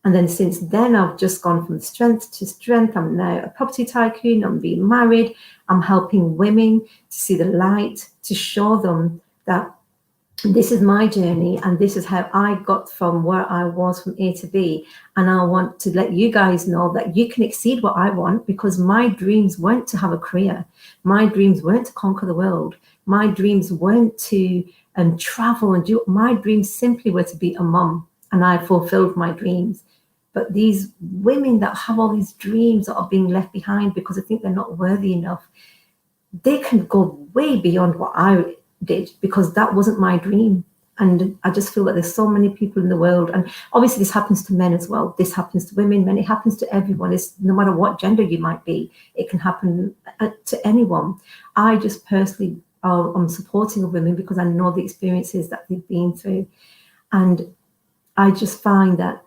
And then since then, I've just gone from strength to strength. I'm now a property tycoon. I'm being married. I'm helping women to see the light, to show them that this is my journey and this is how I got from where I was from A to B. And I want to let you guys know that you can exceed what I want, because my dreams weren't to have a career. My dreams weren't to conquer the world. My dreams weren't to travel and do. My dreams simply were to be a mum, and I fulfilled my dreams. But these women that have all these dreams that are being left behind because they think they're not worthy enough, they can go way beyond what I did, because that wasn't my dream. And I just feel that there's so many people in the world, and obviously this happens to men as well. This happens to women, men. It happens to everyone. It's no matter what gender you might be, it can happen to anyone. I just personally am supporting of women because I know the experiences that they've been through, and I just find that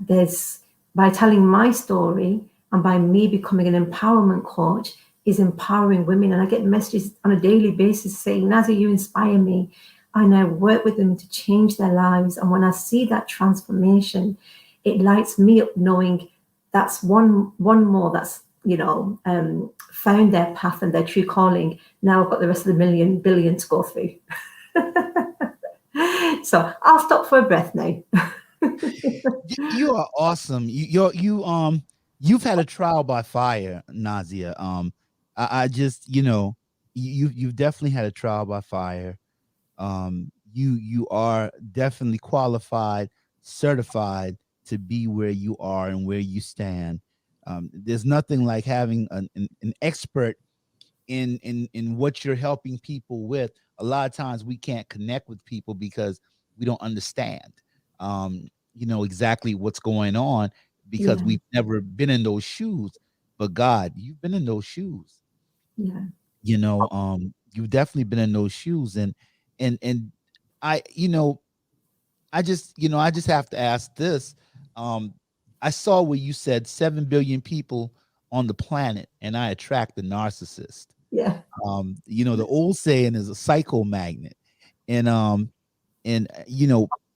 by telling my story and by me becoming an empowerment coach, is empowering women. And I get messages on a daily basis saying, Nazia, you inspire me. I now work with them to change their lives. And when I see that transformation, it lights me up knowing that's one more that's, found their path and their true calling. Now I've got the rest of the billion to go through. So I'll stop for a breath now. You are awesome. You've had a trial by fire, Nazia. I just, you've definitely had a trial by fire. You are definitely qualified, certified to be where you are and where you stand. There's nothing like having an expert in what you're helping people with. A lot of times we can't connect with people because we don't understand, exactly what's going on, because we've never been in those shoes. But God, you've been in those shoes. Yeah. You've definitely been in those shoes, and I, I just have to ask this. I saw where you said 7 billion people on the planet, and I attract the narcissist. Yeah. The old saying is a psycho magnet. And I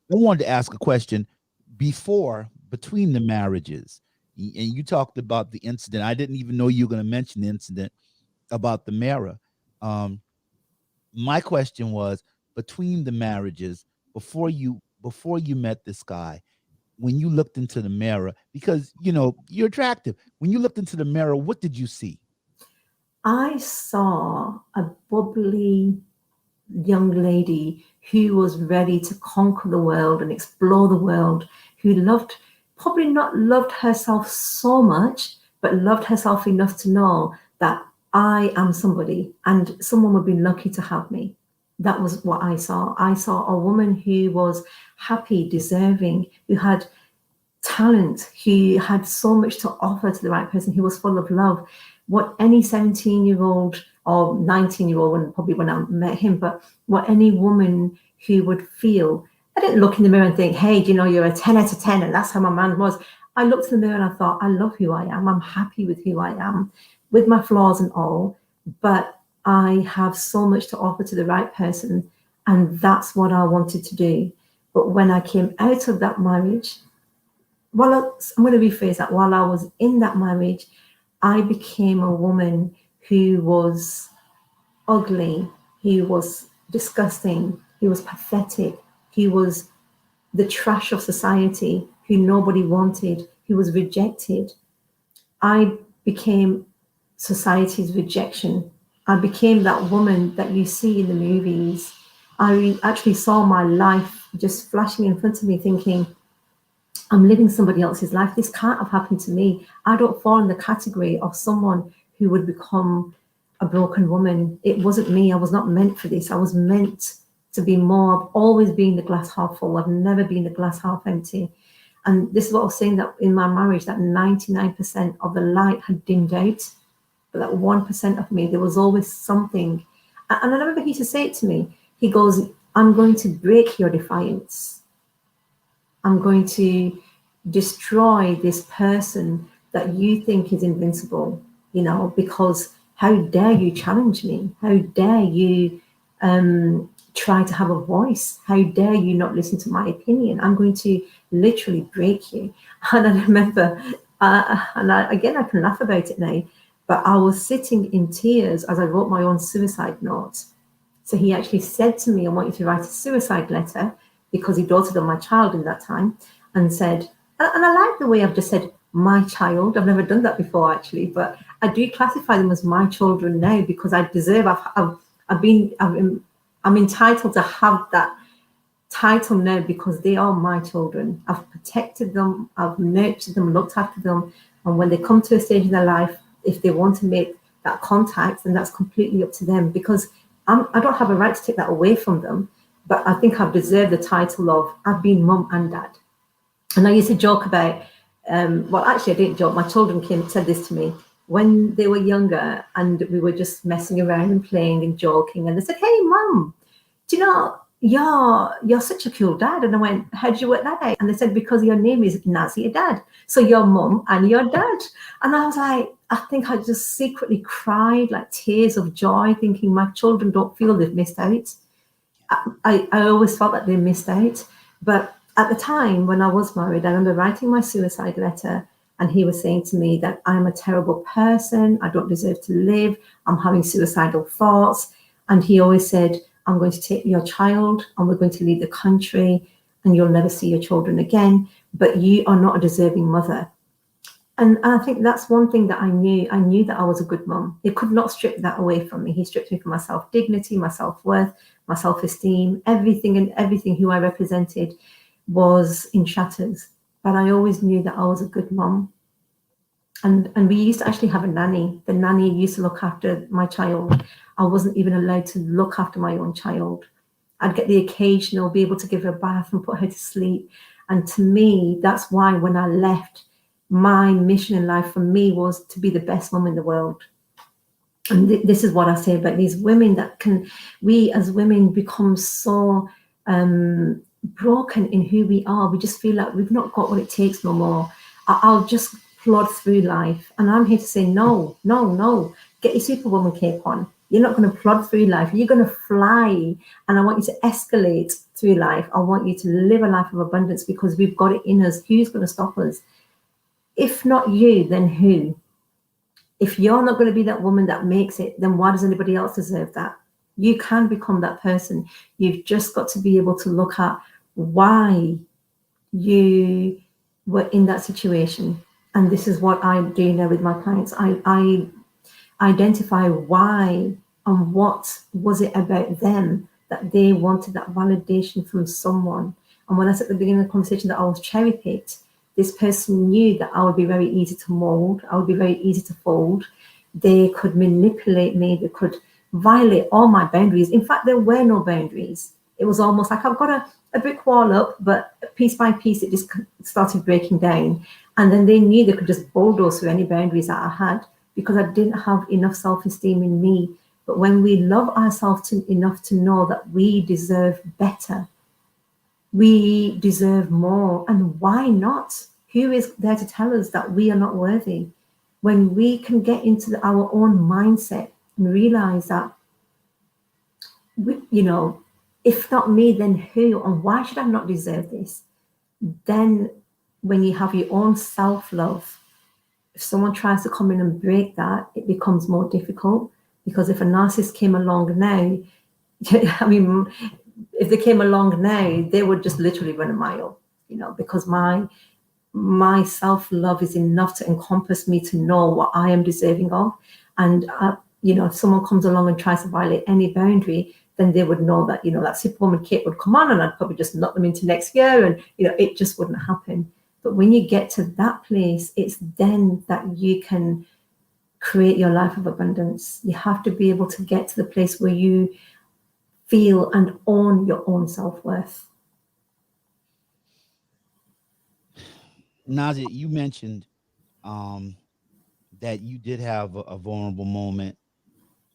wanted to ask a question between the marriages. And you talked about the incident. I didn't even know you were going to mention the incident about the mirror. My question was, between the marriages, before you met this guy, when you looked into the mirror, because you're attractive, when you looked into the mirror, what did you see? I saw a bubbly young lady who was ready to conquer the world and explore the world, who probably not loved herself so much, but loved herself enough to know that I am somebody and someone would be lucky to have me. That was what I saw. I saw a woman who was happy, deserving, who had talent, who had so much to offer to the right person, who was full of love. What any 17-year-old or 19-year-old, probably when I met him, but what any woman who would feel. I didn't look in the mirror and think, hey, you're a 10 out of 10 and that's how my man was. I looked in the mirror and I thought, I love who I am. I'm happy with who I am, with my flaws and all, but I have so much to offer to the right person, and that's what I wanted to do. But when I came out of that marriage, I'm going to rephrase that. While I was in that marriage, I became a woman who was ugly, he was disgusting, he was pathetic, he was the trash of society, who nobody wanted, who was rejected. I became society's rejection. I became that woman that you see in the movies. I actually saw my life just flashing in front of me, thinking, I'm living somebody else's life. This can't have happened to me. I don't fall in the category of someone who would become a broken woman. It wasn't me. I was not meant for this. I was meant to be more. I've always been the glass half full. I've never been the glass half empty. And this is what I was saying, that in my marriage, that 99% of the light had dimmed out. But that 1% of me, there was always something. And I remember he used to say it to me. He goes, I'm going to break your defiance. I'm going to destroy this person that you think is invincible, you know, because how dare you challenge me? How dare you try to have a voice? How dare you not listen to my opinion? I'm going to literally break you. And I remember, again, I can laugh about it now, but I was sitting in tears as I wrote my own suicide note. So he actually said to me, I want you to write a suicide letter, because he doted on my child in that time, and said, and I like the way I've just said, my child. I've never done that before, actually, but I do classify them as my children now, because I deserve, I'm entitled to have that title now, because they are my children. I've protected them, I've nurtured them, looked after them. And when they come to a stage in their life, if they want to make that contact, then that's completely up to them, because I don't have a right to take that away from them. But I think I've deserved the title of I've been mum and dad. And I used to joke about, well, actually, I didn't joke. My children said this to me when they were younger, and we were just messing around and playing and joking. And they said, "Hey, mum, do you know you're such a cool dad?" And I went, "How did you work that out?" And they said, "Because your name is Nazia Dad, so your mum and your dad." And I was like, I think I just secretly cried like tears of joy, thinking my children don't feel they've missed out. I always felt that they missed out. But at the time when I was married, I remember writing my suicide letter, and he was saying to me that I'm a terrible person, I don't deserve to live, I'm having suicidal thoughts. And he always said, I'm going to take your child and we're going to leave the country and you'll never see your children again, but you are not a deserving mother. And I think that's one thing that I knew. I knew that I was a good mum. He could not strip that away from me. He stripped me from my self-dignity, my self-worth, my self-esteem, everything who I represented was in shatters. But I always knew that I was a good mum. And we used to actually have a nanny. The nanny used to look after my child. I wasn't even allowed to look after my own child. I'd get the occasional, be able to give her a bath and put her to sleep. And to me, that's why when I left, my mission in life for me was to be the best mum in the world. And this is what I say about these women we as women become so broken in who we are. We just feel like we've not got what it takes no more. I'll just plod through life. And I'm here to say, no, get your superwoman cape on. You're not going to plod through life. You're going to fly. And I want you to escalate through life. I want you to live a life of abundance, because we've got it in us. Who's going to stop us? If not you, then who? If you're not going to be that woman that makes it, then why does anybody else deserve that? You can become that person. You've just got to be able to look at why you were in that situation. And this is what I do now with my clients. I identify why and what was it about them that they wanted that validation from someone. And when I said at the beginning of the conversation that I was cherry-picked, this person knew that I would be very easy to mold. I would be very easy to fold. They could manipulate me. They could violate all my boundaries. In fact, there were no boundaries. It was almost like I've got a brick wall up, but piece by piece, it just started breaking down. And then they knew they could just bulldoze through any boundaries that I had, because I didn't have enough self-esteem in me. But when we love ourselves enough to know that we deserve better, we deserve more, and why not? Who is there to tell us that we are not worthy? When we can get into our own mindset and realize that, if not me, then who? And why should I not deserve this? Then when you have your own self-love, if someone tries to come in and break that, it becomes more difficult. Because if a narcissist came along now, I mean, if they came along now, they would just literally run a mile, because my self-love is enough to encompass me to know what I am deserving of. And, if someone comes along and tries to violate any boundary, then they would know that, that superwoman cape would come on, and I'd probably just knock them into next year, and, it just wouldn't happen. But when you get to that place, it's then that you can create your life of abundance. You have to be able to get to the place where you feel and own your own self-worth. Nazia, you mentioned that you did have a vulnerable moment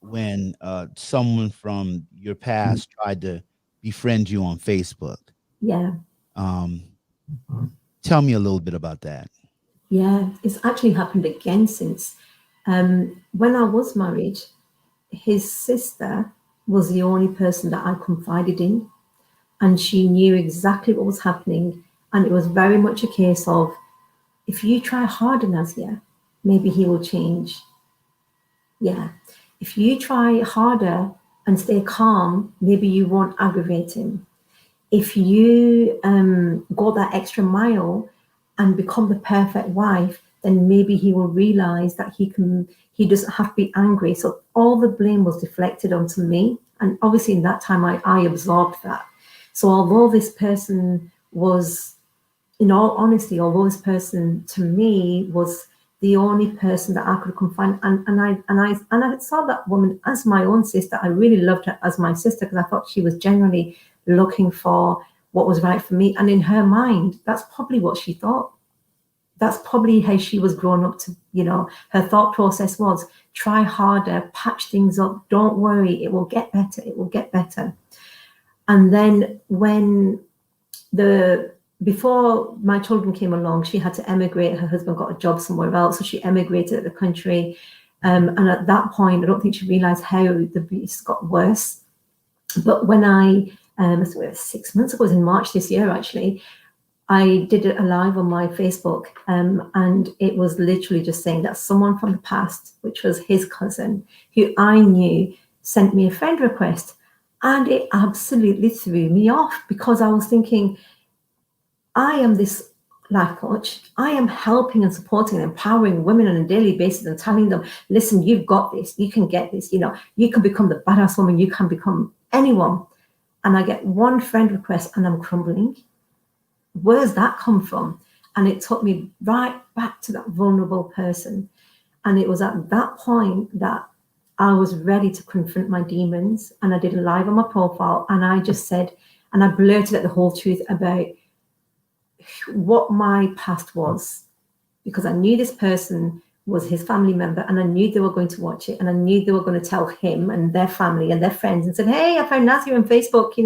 when someone from your past tried to befriend you on Facebook. Yeah. Tell me a little bit about that. Yeah, it's actually happened again since. When I was married, his sister was the only person that I confided in, and she knew exactly what was happening. And it was very much a case of, if you try harder, Nazia, maybe he will change. Yeah. If you try harder and stay calm, maybe you won't aggravate him. If you go that extra mile and become the perfect wife, then maybe he will realize that he doesn't have to be angry. So all the blame was deflected onto me. And obviously in that time I absorbed that. So although this person was, in all honesty, although this person to me was the only person that I could confide, and I saw that woman as my own sister. I really loved her as my sister because I thought she was generally looking for what was right for me. And in her mind, that's probably what she thought. That's probably how she was grown up to, her thought process was try harder, patch things up, don't worry, it will get better, it will get better. And then before my children came along, she had to emigrate. Her husband got a job somewhere else, so she emigrated at the country. And at that point, I don't think she realized how the abuse got worse. But when 6 months ago, it was in March this year, actually, I did a live on my Facebook, and it was literally just saying that someone from the past, which was his cousin, who I knew, sent me a friend request. And it absolutely threw me off because I was thinking, I am this life coach. I am helping and supporting and empowering women on a daily basis and telling them, listen, you've got this, you can get this, you can become the badass woman, you can become anyone. And I get one friend request and I'm crumbling. Where's that come from? And it took me right back to that vulnerable person. And it was at that point that I was ready to confront my demons. And I did a live on my profile and I just said, and I blurted out the whole truth about what my past was, because I knew this person was his family member and I knew they were going to watch it and I knew they were going to tell him and their family and their friends and said, hey, I found Nazia on Facebook,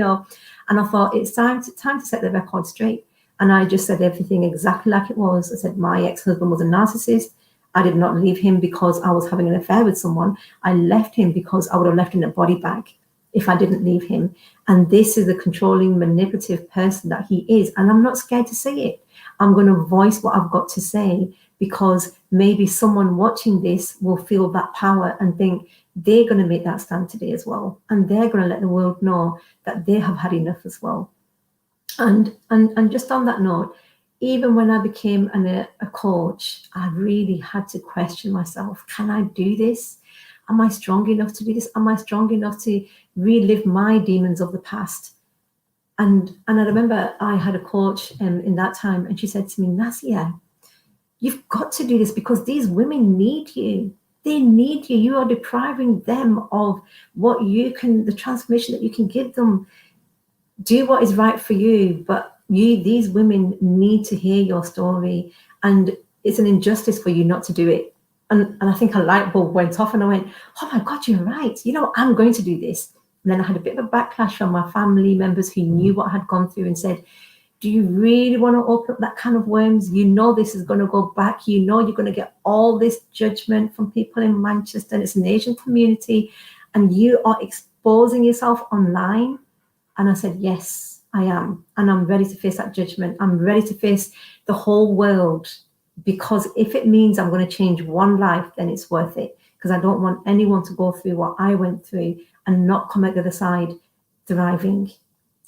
and I thought it's time to set the record straight. And I just said everything exactly like it was. I said, my ex-husband was a narcissist. I did not leave him because I was having an affair with someone. I left him because I would have left him in a body bag if I didn't leave him. And this is the controlling, manipulative person that he is. And I'm not scared to say it. I'm going to voice what I've got to say because maybe someone watching this will feel that power and think they're going to make that stand today as well. And they're going to let the world know that they have had enough as well. And just on that note, even when I became a coach, I really had to question myself. Can I do this? Am I strong enough to do this? Am I strong enough to relive my demons of the past? And I remember I had a coach in that time, and she said to me, Nazia, you've got to do this because these women need you. They need you. You are depriving them of what the transformation that you can give them. Do what is right for you, but these women need to hear your story, and it's an injustice for you not to do it. And I think a light bulb went off and I went, oh my God, you're right. I'm going to do this. And then I had a bit of a backlash from my family members who knew what I had gone through and said, do you really want to open up that can of worms? This is going to go back. You're going to get all this judgment from people in Manchester, and it's an Asian community, and you are exposing yourself online. And I said, yes, I am. And I'm ready to face that judgment. I'm ready to face the whole world, because if it means I'm going to change one life, then it's worth it. Because I don't want anyone to go through what I went through and not come out the other side thriving.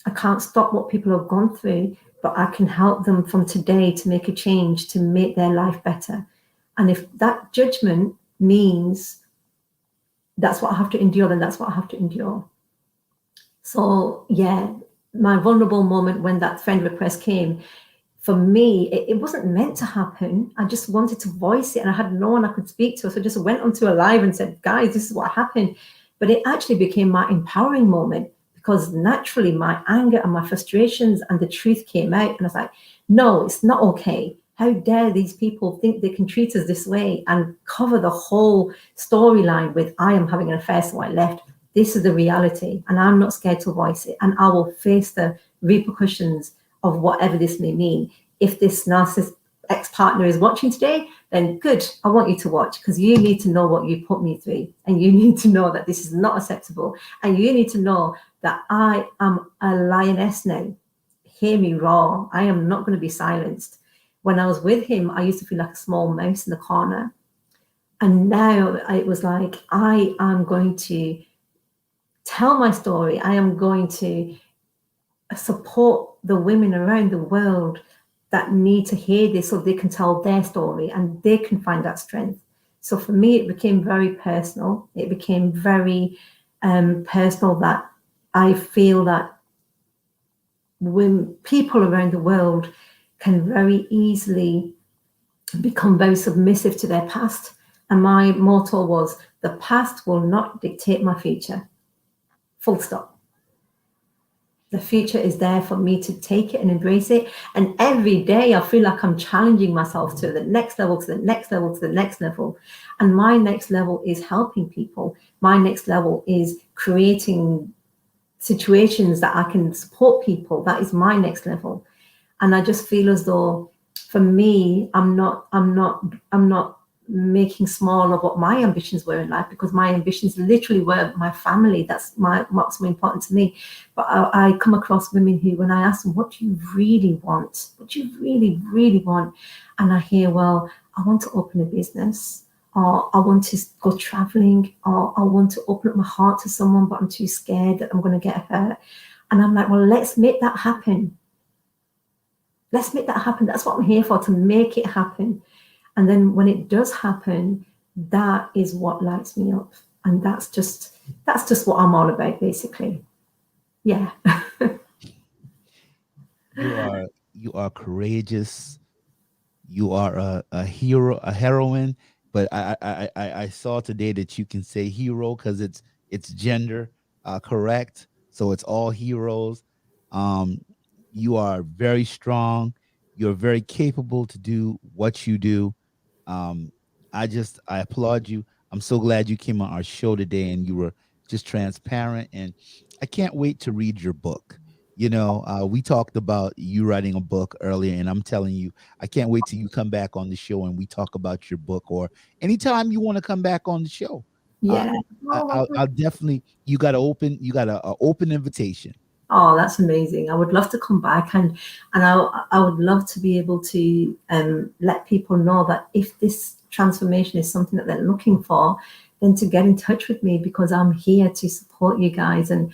I can't stop what people have gone through, but I can help them from today to make a change, to make their life better. And if that judgment means that's what I have to endure, then that's what I have to endure. So yeah, my vulnerable moment when that friend request came, for me, it wasn't meant to happen. I just wanted to voice it and I had no one I could speak to. So I just went onto a live and said, guys, this is what happened. But it actually became my empowering moment, because naturally my anger and my frustrations and the truth came out. And I was like, no, it's not okay. How dare these people think they can treat us this way and cover the whole storyline with, I am having an affair, so I left. This is the reality, and I'm not scared to voice it. And I will face the repercussions of whatever this may mean. If this narcissist ex-partner is watching today, then good, I want you to watch, because you need to know what you put me through, and you need to know that this is not acceptable, and you need to know that I am a lioness now. Hear me roar. I am not going to be silenced. When I was with him, I used to feel like a small mouse in the corner, and now it was like, I am going to tell my story. I am going to support the women around the world that need to hear this, so they can tell their story and they can find that strength. So for me, it became very personal. It became very personal, that I feel that when people around the world can very easily become very submissive to their past. And my motto was, the past will not dictate my future. Full stop. The future is there for me to take it and embrace it. And every day I feel like I'm challenging myself to the next level, to the next level, to the next level. And my next level is helping people. My next level is creating situations that I can support people. That is my next level. And I just feel as though, for me, I'm not making small of what my ambitions were in life, because my ambitions literally were my family. That's what's more important to me. But I come across women who, when I ask them, what do you really want? What do you really, really want? And I hear, well, I want to open a business, or I want to go traveling, or I want to open up my heart to someone, but I'm too scared that I'm going to get hurt. And I'm like, well, let's make that happen. Let's make that happen. That's what I'm here for, to make it happen. And then when it does happen, that is what lights me up. And that's just what I'm all about, basically. Yeah. You are courageous. You are a hero, a heroine. But I saw today that you can say hero because it's gender correct. So it's all heroes. Um, you are very strong. You're very capable to do what you do. Um, I applaud you. I'm so glad you came on our show today and you were just transparent. And I can't wait to read your book. You know, we talked about you writing a book earlier, and I'm telling you, I can't wait till you come back on the show and we talk about your book, or anytime you want to come back on the show. Uh, Yeah. I'll definitely. You got a open invitation. Oh, that's amazing. I would love to come back, and I would love to be able to let people know that if this transformation is something that they're looking for, then to get in touch with me, because I'm here to support you guys. And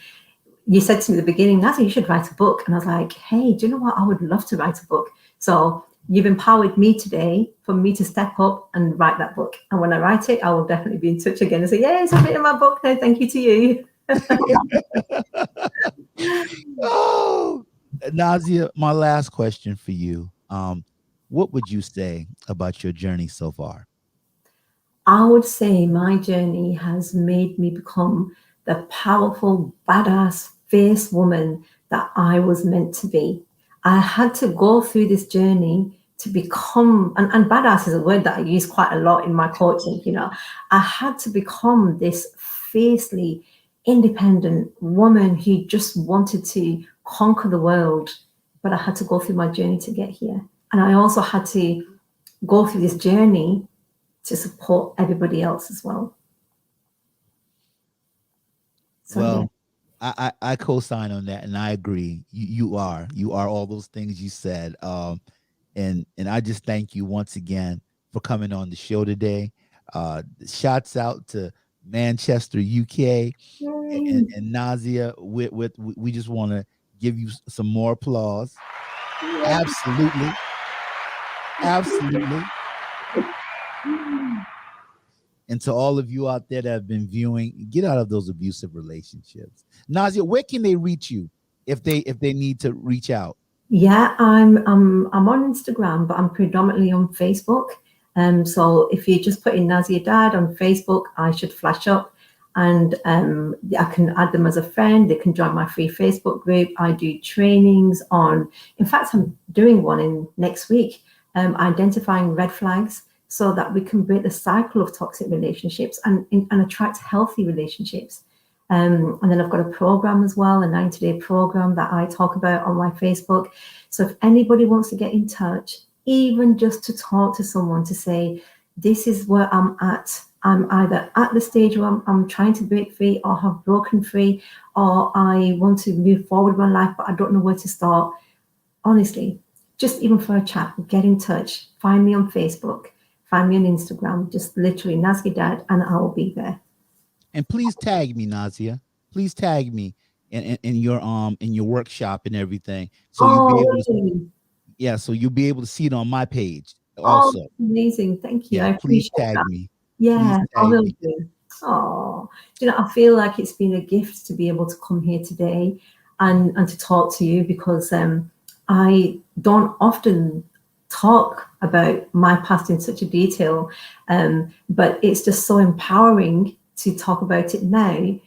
you said to me at the beginning, Nazia, you should write a book. And I was like, hey, do you know what? I would love to write a book. So you've empowered me today for me to step up and write that book. And when I write it, I will definitely be in touch again and say, yes, I've written my book now. Thank you to you. Oh, Nazia, my last question for you. What would you say about your journey so far? I would say my journey has made me become the powerful, badass, fierce woman that I was meant to be. I had to go through this journey to become, and badass is a word that I use quite a lot in my coaching, you know. I had to become this fiercely independent woman who just wanted to conquer the world. But I had to go through my journey to get here. And I also had to go through this journey to support everybody else as well. So Well, I co-sign on that, and I agree. You are all those things you said. And I just thank you once again for coming on the show today. Shouts out to Manchester, UK, yeah. and Nazia. We just want to give you some more applause. Absolutely, absolutely. And to all of you out there that have been viewing, get out of those abusive relationships. Nazia, where can they reach you if they need to reach out? Yeah, I'm on Instagram, but I'm predominantly on Facebook. So if you just put in Nazia Dad on Facebook, I should flash up, and I can add them as a friend. They can join my free Facebook group. I do trainings on. In fact, I'm doing one in next week, identifying red flags, so that we can break the cycle of toxic relationships and attract healthy relationships. And then I've got a program as well, a 90-day program that I talk about on my Facebook. So if anybody wants to get in touch, even just to talk to someone to say, this is where I'm at. I'm either at the stage where I'm trying to break free or have broken free, or I want to move forward with my life, but I don't know where to start. Honestly, just even for a chat, get in touch. Find me on Facebook, find me on Instagram, just literally Nazia Dad, and I will be there. And please tag me, Nazia. Please tag me in your workshop and everything. So you'll be Oh, able to, really? yeah, so you'll be able to see it on my page Oh, also. amazing. Thank you. Yeah, I please appreciate tag that. me. Please Yeah, I tag will me. do. Oh, do you know, I feel like it's been a gift to be able to come here today and to talk to you, because I don't often talk about my past in such a detail, but it's just so empowering to talk about it now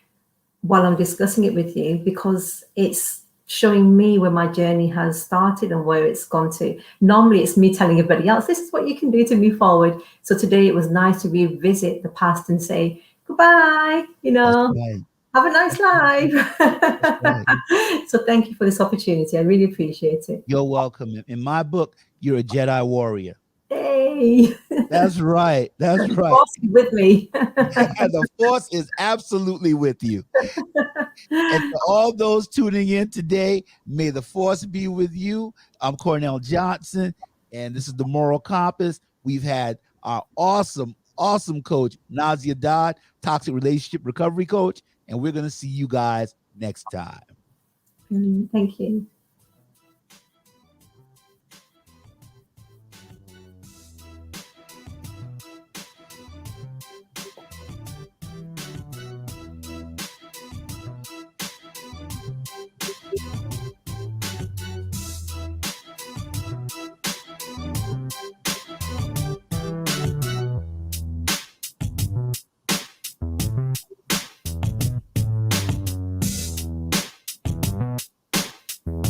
while I'm discussing it with you, because it's showing me where my journey has started and where it's gone to. Normally, it's me telling everybody else, this is what you can do to move forward. So today it was nice to revisit the past and say, goodbye, That's right. have a nice That's right. That's right. life. So thank you for this opportunity. I really appreciate it. You're welcome. In my book, you're a Jedi warrior. Hey, That's right. That's the right. boss is with me. The force is absolutely with you. And to all those tuning in today, may the force be with you. I'm Cornell Johnson, and this is the Moral Compass. We've had our awesome coach, Nazia Dodd, toxic relationship recovery coach, and we're going to see you guys next time. Thank you.